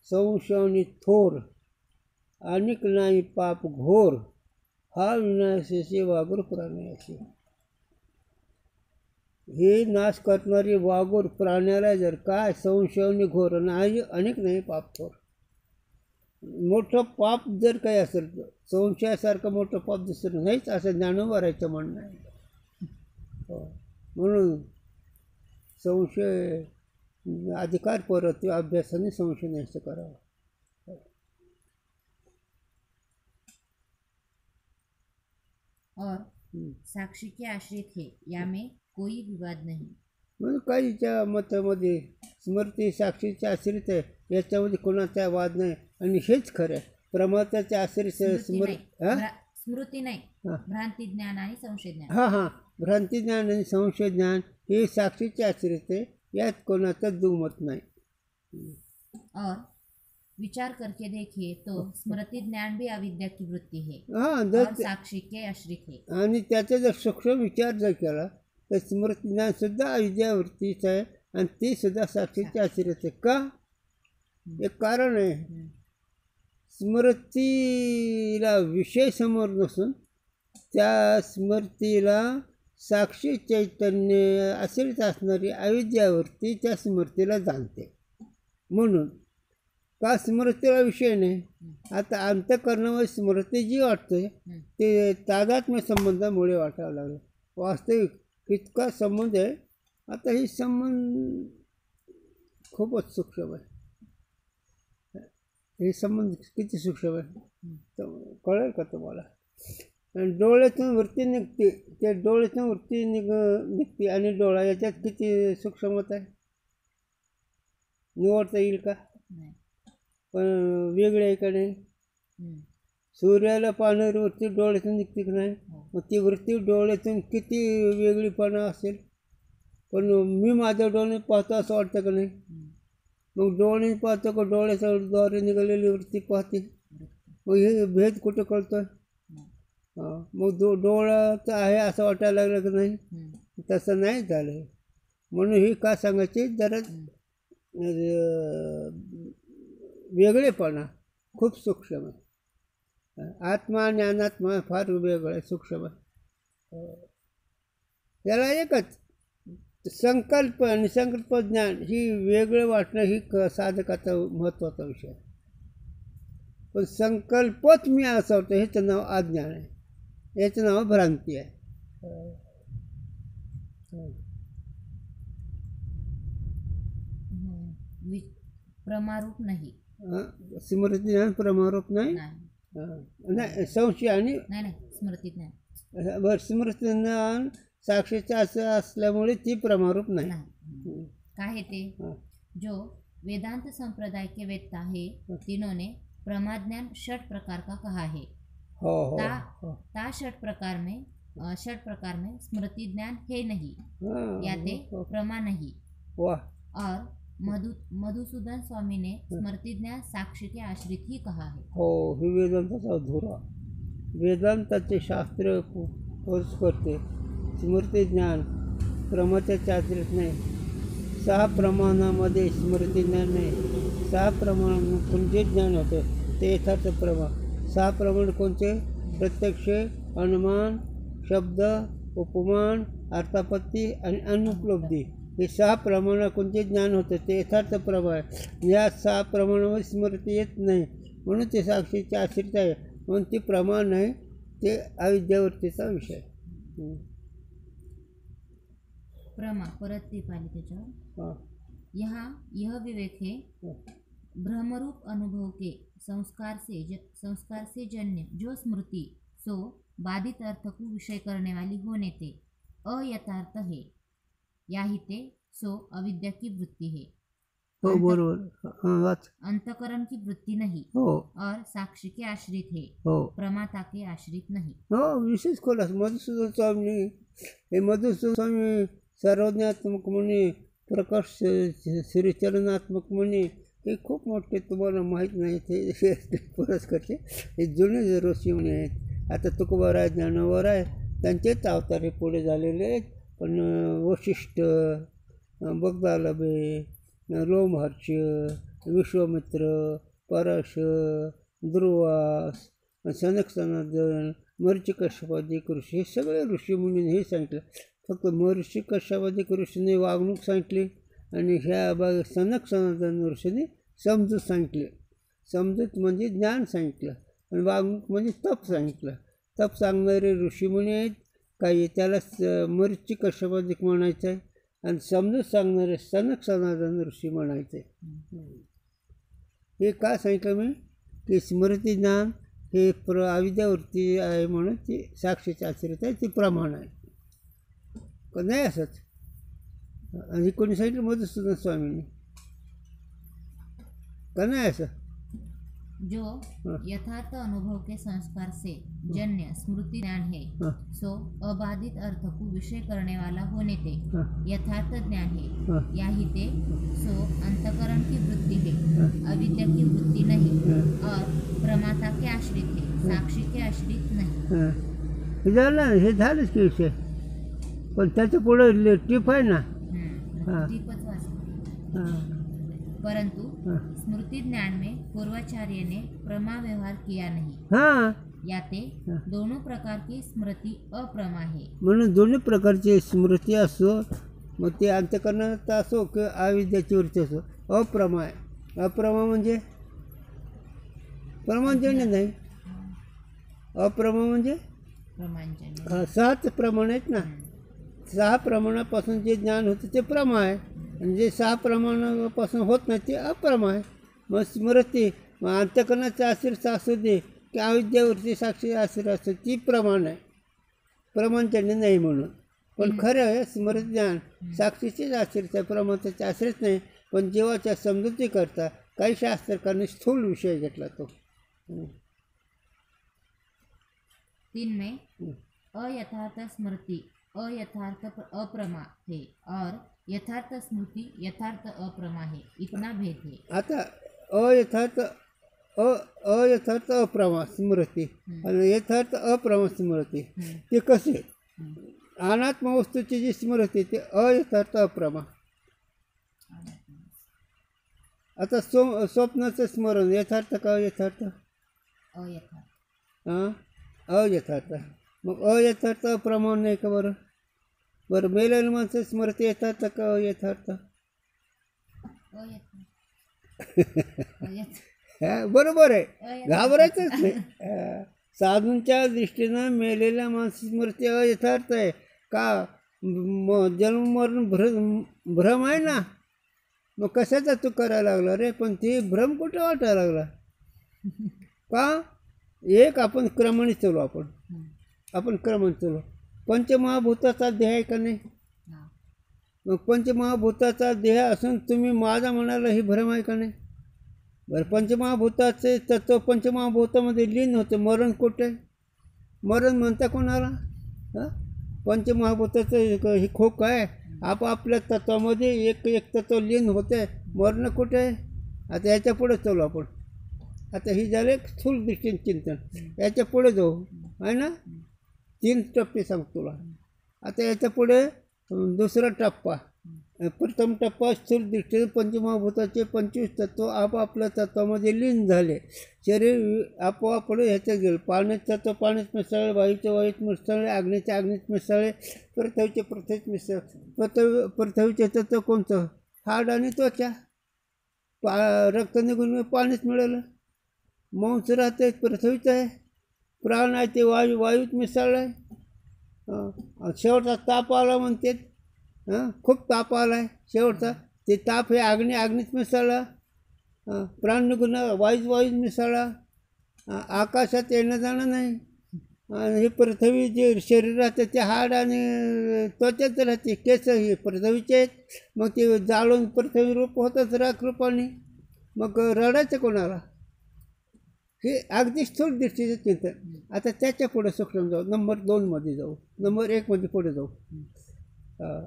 Speaker 3: संशयाने थोर अनेक नाही पाप घोर, हा विनाशाचे वागूर प्राण्याशी. हे नाश करणारी वागूर प्राण्याला जर काय संशयाने घोर नाही, अनेक नाही पाप थोर. मोठं पाप जर काही असेल तर संशयासारखं मोठं पाप दुसरं नाहीच असं ज्ञानोबारायचं म्हणणं आहे. म्हणून संशय अधिकार परत अभ्यासाने संशय नष्ट करावा.
Speaker 4: और साक्षी के आश्रित है, यामें कोई विवाद नहीं.
Speaker 3: म्हणून काहीच्या मतामध्ये स्मृती साक्षीचे आश्रित आहे, याच्यामध्ये कोणाचा वाद नाही. आणि हेच खरं आहे, प्रमाताचे आश्रित
Speaker 4: स्मृती नाही, भ्रांती ज्ञान आणि संशय ज्ञान.
Speaker 3: हां, भ्रांती ज्ञान आणि संशय ज्ञान हे साक्षीचे आश्रित आहे, यात कोणाचा दुमत नाही.
Speaker 4: और विचार करके देखिए तो स्मृति ज्ञान भी अविद्या की वृत्ति है.
Speaker 3: हां,
Speaker 4: और साक्षी के आश्रित है.
Speaker 3: आणि त्याचा जर सूक्ष्म विचार जर केला तर स्मृती ज्ञान सुद्धा अविद्यावरतीच आहे आणि ती सुद्धा साक्षीचे आश्रित आहे. का? एक कारण आहे, स्मृतीला विषय समोर नसून त्या स्मृतीला साक्षी चैतन्य आश्रित असणारी अविद्यावरती त्या स्मृतीला जाणते. म्हणून का स्मृतीला विषय नाही. आता अंतःकरणामध्ये स्मृती जी वाटते ते तादात्म्य संबंधामुळे वाटावं लागलं. वास्तविक इतका संबंध आहे. आता ही संबंध खूपच सूक्ष्म आहे. हे संबंध किती सूक्ष्म आहे कळेल का तुम्हाला? आणि डोळ्यातून वृत्ती निघते, ते डोळ्यातून वृत्ती निघते आणि डोळा याच्यात किती सूक्ष्मता आहे, निवडता येईल का? पण वेगळे आहे का नाही? सूर्याला पाहणारी वृत्ती डोळ्यातून निघते की नाही? मग ती वृत्ती डोळ्यातून किती वेगळीपणा असेल. पण मी माझ्या डोळ्याने पाहतो असं वाटतं का नाही? मग डोळ्याने पाहतो का डोळ्याच्या द्वारे निघालेली वृत्ती पाहते? मग हे भेद कुठं कळतो? मग डोळ्याचं आहे असं वाटायला लागलं की नाही? तसं नाही झालं. म्हणून ही का सांगायची, जरा वेगळेपणा खूप सूक्ष्म आहे. आत्मा आणि अनात्मा फार वेगळं आहे, सूक्ष्म आहे. त्याला एकच संकल्प आणि संकल्प ज्ञान ही वेगळं वाटणं ही साधकाचा महत्त्वाचा विषय आहे. पण संकल्पच मी असं होतं ह्याचं नाव अज्ञान आहे, याचं नाव भ्रांती आहे.
Speaker 4: प्रमारूप नाही.
Speaker 3: स्मृती ज्ञान प्रमारूप नाही.
Speaker 4: नाही
Speaker 3: नाही संशय आणि
Speaker 4: नाही नाही स्मृती ज्ञान
Speaker 3: बरं स्मृती ज्ञान साक्षीचं असं असल्यामुळे ती प्रमारूप नाही.
Speaker 4: नहीं काहे ते
Speaker 3: हाँ।
Speaker 4: जो वेदांत संप्रदाय के वेत्ता है तीनों ने प्रमाज्ञान षट प्रकार का कहा है.
Speaker 3: हो हो
Speaker 4: ता षट प्रकार में स्मृति ज्ञान है नहीं,
Speaker 3: हाँ,
Speaker 4: याते प्रमा नहीं.
Speaker 3: वाह
Speaker 4: और मधुसूदन स्वामी ने स्मृति ज्ञान साक्षी के आश्रित ही कहा है.
Speaker 3: हो ही वेदांताचा धुरा. वेदांताचे शास्त्र कोर्स करते स्मृती ज्ञान प्रमाच्या चाचरीत नाही. 6 प्रमाणामध्ये स्मृती ज्ञान नाही. 6 प्रमाण कोणते ज्ञान होतं ते यथार्थ प्रमा. 6 प्रमाण कोणते? प्रत्यक्ष, अनुमान, शब्द, उपमान, अर्थापत्ती आणि अनुपलब्धी. हे 6 प्रमाण कोणते ज्ञान होतं ते यथार्थ प्रमा आहे. या 6 प्रमाणावर स्मृती येत नाही म्हणून ते साक्षीचे आश्रित आहे. म्हणून ती प्रमाण नाही, ते अविद्यावृत्तीचा विषय.
Speaker 4: प्रमा परत ती पाली त्याच्यावर.
Speaker 3: हाँ
Speaker 4: यहाँ यह विवेक है भ्रमरूप अनुभव के संस्कार से जन्य जो स्मृति सो बाधित अर्थ को विषय करने वाली होने ते अयथार्थ है, याही ते सो अविद्या की वृत्ति है.
Speaker 3: हो बरोबर. हाँ वाच.
Speaker 4: अंतकरण की वृत्ति नहीं
Speaker 3: हो
Speaker 4: और साक्षी के आश्रित है,
Speaker 3: हो
Speaker 4: प्रमाता के आश्रित नहीं.
Speaker 3: हो विशेष खोलास मधुसूदन स्वामी. हे मधुसूदन स्वामी सर्वज्ञात्मक म्हणे, प्रकाश श्रीचरणात्मक म्हणे, हे खूप मोठे तुम्हाला माहीत नाही ते परस करते. हे जुने ऋषी मुनी आहेत. आता तुकोबाराय ज्ञानोबाराय त्यांचेच अवतार हे पुढे झालेले आहेत. पण वशिष्ठ, बगदालबे, लोमहर्ष, विश्वामित्र, पराशर, दुर्वास, सनक सनातन, महर्षी कश्यपादिक ऋषी हे सगळे ऋषीमुनीने हे सांगितलं. फक्त महर्षी कश्यपादिक ऋषीने वागणूक सांगितली आणि ह्या सनक सनातन ऋषीने समजूत सांगितले. समजूत म्हणजे ज्ञान सांगितलं आणि वागणूक म्हणजे तप सांगितलं. तप सांगणारे ऋषीमुनी आहेत काही, त्याला महर्षी कश्यपादिक म्हणायचं आहे. आणि समजूत सांगणारे सनक सनातन ऋषी म्हणायचे. हे का सांगितलं मी की स्मृती ज्ञान हे अविद्यावृत्ती आहे म्हणून ती साक्षीचे आश्रित आहे, ती प्रमाण आहे का नाही असंच. आणि कोणी सांगितलं? मधुसूदन स्वामींनी. का नाही असं?
Speaker 4: जो यथार्थ अनुभव के संस्कार से जन्य स्मृति ज्ञान है सो अबाधित अर्थ को विषय करने वाला होने ते यथार्थ ज्ञान है, याही ते सो अंतकरण की वृत्ति है, अविद्या की वृत्ति नहीं और प्रमाता के आश्रित है, साक्षी के आश्रित नहीं.
Speaker 3: हे झालंच की विषय. पण त्याच्या पुढे टिप आहे ना.
Speaker 4: दीपच वाचते. परंतु स्मृति ज्ञान में पूर्वाचार्य ने प्रमा व्यवहार किया नहीं.
Speaker 3: हां
Speaker 4: याते दोनों प्रकार की स्मृति अप्रमा है.
Speaker 3: म्हणून दोन्ही प्रकारची स्मृती असो, मग ते अंतकरणात असो किंवा अविद्याची वृत्ती असो, अप्रमा आहे. अप्रमा म्हणजे प्रमाणजन्य नाही. अप्रमा म्हणजे
Speaker 4: प्रमाणजन्य.
Speaker 3: 7 प्रमाण आहेत ना. 6 प्रमाणापासून जे ज्ञान होतं ते प्रमा आहे आणि जे 6 प्रमाणापासून होत नाही ते अप्रमा आहे. मग स्मृती मग अंतकरणाचा आश्रित असू दे की अविद्यावरती साक्षी आश्रित असतो, ती प्रमाण आहे, प्रमाणजन्य नाही म्हणून. पण खरं आहे स्मृती ज्ञान साक्षीचेच आश्रित आहे, प्रमाणाचे आश्रित नाही. पण जीवाच्या समजुती करता काही शास्त्रकारांनी स्थूल विषय घेतला तो.
Speaker 4: 3 में अयथार्थ स्मृति अयथार्थ अप्रमा है और यथार्थ स्मृति यथार्थ अप्रमा है, इतना भेद है.
Speaker 3: आता अयथार्थ अप्रमा स्मृती आणि यथार्थ अप्रमा स्मृती ते कसे? अनात्म वस्तूची जी स्मृती ते अयथार्थ अप्रमा. आता स्वप्नाचं स्मरण यथार्थ का यथार्थ?
Speaker 4: अयथार्थ.
Speaker 3: हां अयथार्थ. मग अयथार्थ अप्रमा नाही का? बरं बरं मेलेलं माणसं स्मृती यथार्थ का यथार्थ? बरोबर आहे, घाबरायचंच नाही. साधूंच्या दृष्टीनं मेलेल्या माणसं स्मृती अयथार्थ आहे का? जन्म मरण भ्रम आहे ना. मग कशाचा तू करायला लागला रे? पण ती भ्रम कुठं वाटायला लागला? का? एक आपण क्रमाने चलो, आपण क्रमाने चलो. पंचमहाभूताचा देह आहे का नाही?
Speaker 4: हा.
Speaker 3: मग पंचमहाभूताचा देह असून तुम्ही माझा म्हणाला ही भ्रम आहे का नाही? बरं, पंचमहाभूताचे तत्व पंचमहाभूतामध्ये लीन होते. मरण कुठे? मरण म्हणता कोणाला? हां, पंचमहाभूताचं ही खोक आहे. आपापल्या तत्वामध्ये एक एक तत्व लीन होते. मरण कुठे आहे? आता याच्या पुढे चलो आपण. आता ही झाले एक स्थूल दृष्टीने चिंतन. याच्या पुढे जाऊ आहे ना. 3 टप्पे सांगतो तुला. आता याच्या पुढे दुसरा टप्पा. प्रथम टप्पा स्थूल दृष्टीने पंचमहाभूताचे 25 तत्व आपापल्या तत्वामध्ये लीन झाले. शरीर आपोआप ह्याच्यात गेलं. पाण्याचं तत्व पाण्यात मिसळले, वायूचे वायूत मिसळले, अग्नीचे अग्नीत मिसळले, पृथ्वीचे पृथ्वीत मिसळले. पृथ्वीचे तत्व कोणतं? हाड आणि त्वचा. रक्त निघून पाणीच मिळालं. मांस राहते पृथ्वीचं आहे. प्राण आहे ते वायूत मिसळलं आहे. शेवटचा ताप आला म्हणते. खूप ताप आला आहे शेवटचा. ते ताप हे अग्नीत मिसळला. प्राण निघून वायूत मिसळला. आकाशात येणं जाणं नाही. आणि हे पृथ्वी जे शरीर राहते ते हाड आणि त्वचाच राहते. केस हे पृथ्वीचे आहेत. मग ते जाळून पृथ्वी रूप होतच राख रूपाने. मग रडायचं कोणाला? हे अगदी स्थूल दृष्टीचं चिंतन. आता त्याच्या पुढे सूक्ष्म जाऊ. नंबर 2मध्ये जाऊ. नंबर 1मध्ये पुढे जाऊ.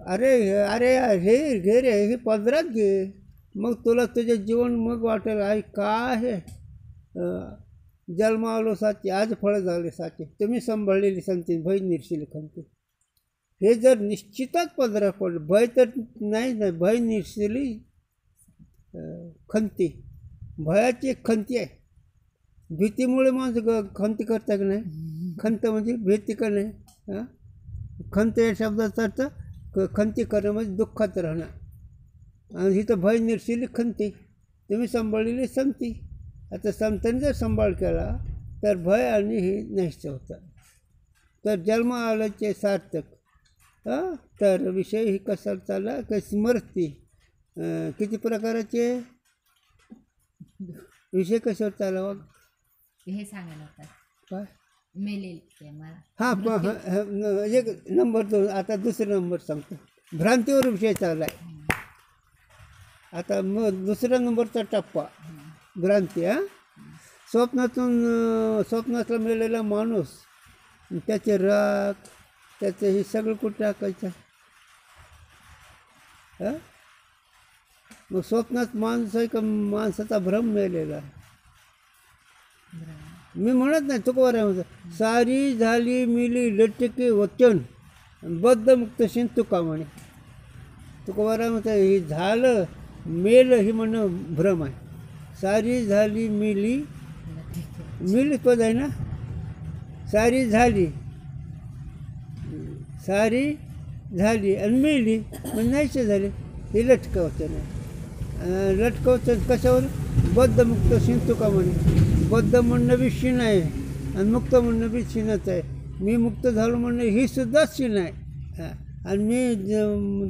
Speaker 3: अरे अरे हे घे रे, हे 15 घे. मग तुला तुझे जीवन मग वाटेल आई काय आहे. जन्म आलो साचे, आज फळं झाले साचे. तुम्ही सांभाळलेली संती भय निर्शिली खंती. हे जर निश्चितच 15 पडलं. भय तर नाही, भय निर्शिली खंती. भयाची एक खंती आहे. भीतीमुळे माणसं खंती करता की नाही? खंत म्हणजे भीती का नाही? हां, खंत या शब्दाचा अर्थ खंती करणं म्हणजे दुःखात राहणं. आणि इथं भय निर्शिली खंती. तुम्ही सांभाळलेली संती. आता संतांनी जर सांभाळ केला तर भय आणि हे नाहीच होतं. तर जन्म आल्याचे सार्थक. तर विषय ही कसा चालला की स्मृती किती प्रकाराचे विषय कशावर चालावा
Speaker 4: हे सांगायला होतात
Speaker 3: काय?
Speaker 4: मेलेल ते मला.
Speaker 3: हां, एक नंबर 2. आता दुसरा नंबर सांगतो. भ्रांतीवर विषय चालला आहे. आता मग दुसऱ्या नंबरचा टप्पा भ्रांती. स्वप्नातला मेलेला माणूस, त्याचे राग, त्याचं हे सगळं कुठं टाकायचं? मग स्वप्नात माणूस आहे का माणसाचा भ्रम मेलेला आहे? मी म्हणत नाही. तुकोबाराय सारी झाली मिली लटके वचन बद्धमुक्त शिन तुका म्हणे. तुकोबाराय म्हणतात हे झालं मेलं हे म्हणणं भ्रम आहे. सारी झाली मिली पद आहे ना. सारी झाली आणि मिली म्हणजे नाहीचे झाले. हे लटकवचन आहे. लटकवचन कशावर? बद्धमुक्त शिन तुका म्हणे. बद्ध म्हणणं बी शिन आहे आणि मुक्त म्हणणं बी शिनच आहे. मी मुक्त झालो म्हणणं ही सुद्धा शिन आहे. आणि मी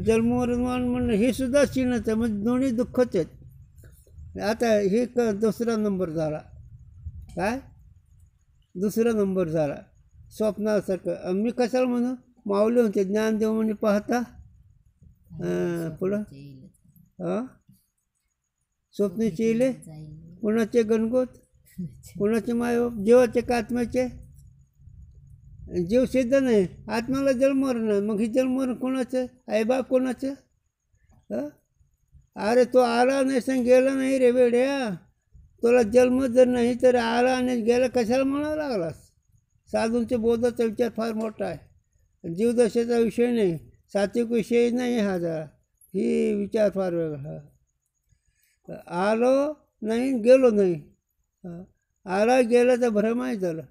Speaker 3: जन्ममरण म्हणणं हे सुद्धा शिनच आहे. म्हणजे दोन्ही दुःखच आहेत. आता हे दुसरा नंबर झाला. काय? दुसरा नंबर झाला स्वप्नासारखं. मी कशाला म्हणू? माऊली होते ज्ञानदेव म्हणे पाहता पुढं. स्वप्नाचे येले कोणाचे गणगोत, कोणाचे मायबाप, जीवाचे का आत्म्याचे? जीव सिद्ध नाही. आत्म्याला जन्ममरण आहे. मग ही जन्ममरण कोणाचं? आईबाप कोणाचं? अरे तो आला नाही सांग गेला नाही रे वेड्या. तुला जन्म जर नाही तर आला आणि गेला कशाला म्हणावं लागलास? साधूंच्या बोधाचा विचार फार मोठा आहे. जीवदशेचा विषय नाही, सात्विक विषय नाही हा जरा. ही विचार फार वेगळा. आलो नाही गेलो नाही. आला गेला तर भ्रमाही झालं.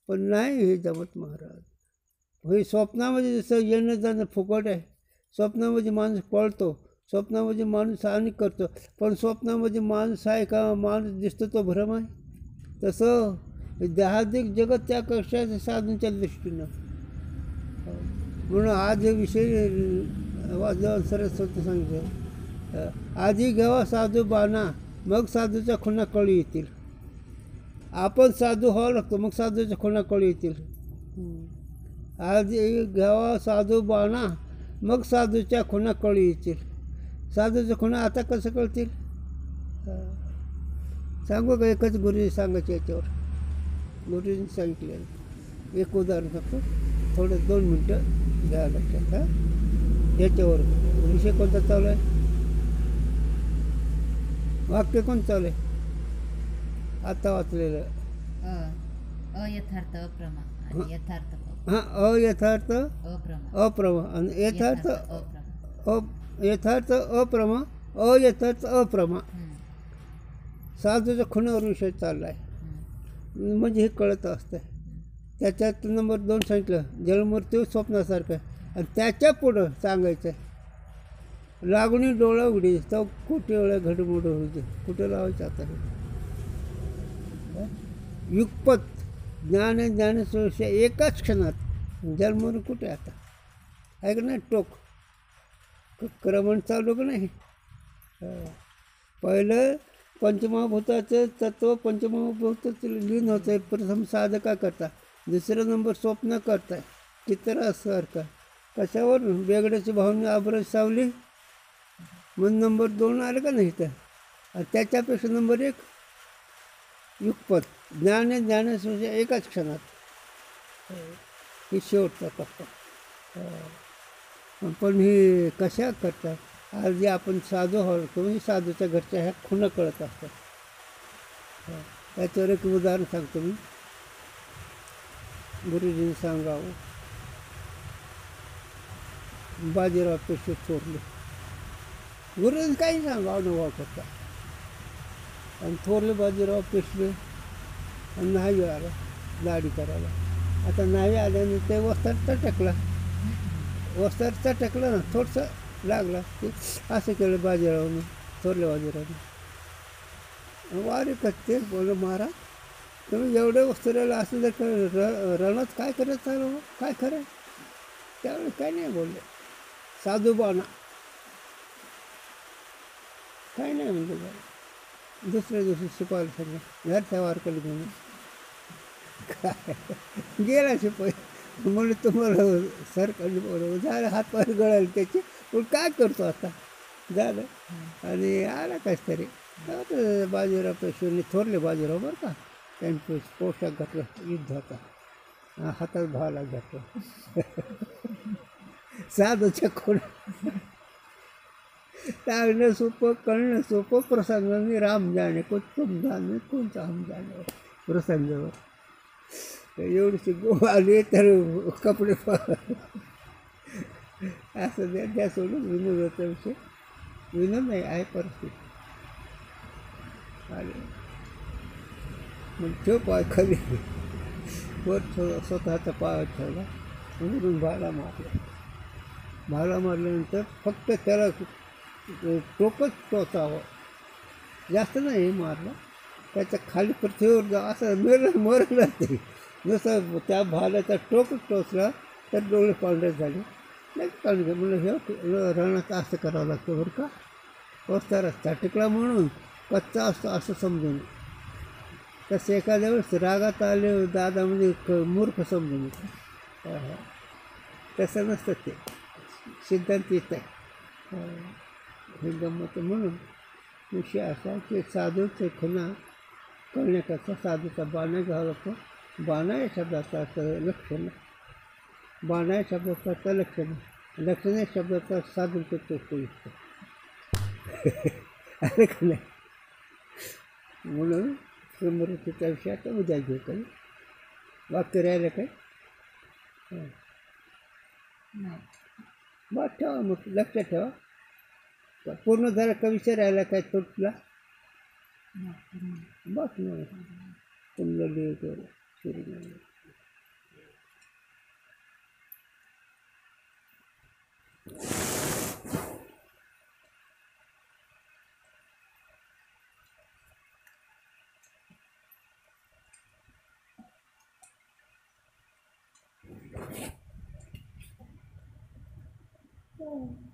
Speaker 3: पण नाही हे जमत महाराज. हे स्वप्नामध्ये जसं येणं जाणं फुकट आहे. स्वप्नामध्ये माणूस पळतो, स्वप्नामध्ये माणूस हानी करतो. पण स्वप्नामध्ये माणूस आहे का माणूस दिसतो तो भ्रम आहे. तसं देहाधिक जगत त्या कक्षाचं साधूंच्या दृष्टीनं. म्हणून आज हे विषय वाजवा सरस्वती सांगितलं. आधी घ्यावा साधू बाणा, मग साधूच्या खुणा कळी येतील. आपण साधू व्हावं लागतो, मग साधूच्या खुणा कळी येतील. आधी घ्यावा साधू बाणा, मग साधूच्या खुणा कळी येतील. साधूच्या खुणा आता कसं कळतील? सांगू का? एकच गुरुजी सांगायचे याच्यावर. गुरुजींनी सांगितलेलं एक उदाहरण सांगतो, थोडं 2 मिनटं घ्या लक्षात. याच्यावर विषय कोणता चालू आहे? वाक्य कोणतं चालू आहे? आता वाचलेलं.
Speaker 4: अयथार्थ अप्रमा आणि यथार्थ
Speaker 3: अयथार्थ
Speaker 4: अप्रमा.
Speaker 3: अप्रमा आणि यथार्थ
Speaker 4: अप्रमा.
Speaker 3: यथार्थ अप्रमा, अयथार्थ अप्रमा. साधूच्या खुणावर विषय चालला आहे. म्हणजे हे कळत असतं. त्याच्यात नंबर 2 सांगितलं, जन्ममृत्यू स्वप्नासारखं आहे. आणि त्याच्या पुढं सांगायचं आहे, लागून डोळा उघडी तो कुठे वेळा घडमोड होते. कुठं लावायचं आता? युगपत ज्ञान ज्ञानसोशा एकाच क्षणात. जन्म कुठे आता आहे का नाही? टोक क्रमण चालू का नाही? पहिलं पंचमहाभूताचं तत्व पंचमहाभूताचं लीन होतं आहे. प्रथम साधका करता, दुसरा नंबर स्वप्न करताय चित्रासारखा. कशावर? वेगळ्याची भावना आबरज सावली. मग नंबर 2 आलं का नाही तर? आणि त्याच्यापेक्षा नंबर 1 युगपत ज्ञान ज्ञानसोशा एकाच क्षणात. ही शेवटचा टप्पा. पण हे कशा करतात? आज जे आपण साधू व्हावं म्हणजे साधूच्या घरच्या ह्या खुणं कळत असतात. त्याच्यावर एक उदाहरण सांगतो मी. गुरुजींनी सांगावं, बाजीराव पेशवे चोरले. गुरुजींनी काही सांगा अनुभव करता. आणि थोरले बाजीराव पेशवे नाही आला दाढी करायला. आता नाही आल्याने ते वस्त्रात टकला. वस्त्रात टकलं ना, थोडंसं लागला. ते असं केलं बाजीरावने, थोरल्या बाजीरावने. वारे करते बोल महाराज, तुम्ही एवढे वस्त्राला असं जर रणात काय करत चालू, काय खरं? त्यावेळेस काय नाही बोलले. साधू बाणा काय नाही म्हणतो. दुसऱ्या दिवशी शिपायला सांगितलं, घरच्या वारकरी घेऊन काय गेला शिपाई. म्हणून तुम्हाला सरकारने बोलवलं. झालं, हातपाय गळाले त्याचे. पण काय करतो आता? झालं. आणि आला काहीच तरी. बाजीराव पेशवेने, थोरले बाजीराव बरं का, त्यांनी पोशाख घातला युद्धाचा, हातात भाला घातला. साधूच्या खोड टाळणं सोपं, कळणं सोपं. प्रसंगाने राम जाणे कोण, तुम जाणे कोणता हम जाणे. प्रसंगावर एवढीशी गो आली तर कपडे असं द्या सोडून. विनोदाचा विषय विनोद नाही आहे, परिस्थिती आले. मग ठेव पाय खाली, वर स्वतःचा पाय ठेवला, वरून भाला मारला. भाला मारल्यानंतर फक्त त्याला टोकच टोचावं, जास्त नाही मारला. त्याच्या खाली पृथ्वीवर जा असं मरलं ते. जसं त्या भाल्याचा टोकच टोचला तर डोळे पांढरे झाले. नाही पांढरे म्हणलं, हे रणात असं करावं लागतं बरं का. रस्ता रस्ता टिकला म्हणून कच्चा असतो असं समजून. तसं एखाद्या वेळेस रागात आले दादा म्हणजे मूर्ख समजून येतं. तसं नसतं ते, सिद्धांत येत आहे. हे गंमत. म्हणून विषय असा की साधूचे खुणा कळण्याकरता साधूचा बाणा घ्यावा लागतो. बाणा या शब्दाचा अर्थ लक्षण, बाणा या शब्दाचा अर्थ लक्षण, लक्षण या शब्दाचा साधूचे चोख दिसतो. अरे का नाही? म्हणून स्मृतीच्या विषयात उद्या घेऊ काही वाक्य राहिलं काय? बरं ठेवा, मग लक्षात ठेवा. पूर्ण झाला का विषय राहिला काय तुटला? बस नाही तुमचं लेट सुरू नाही.
Speaker 2: Oh.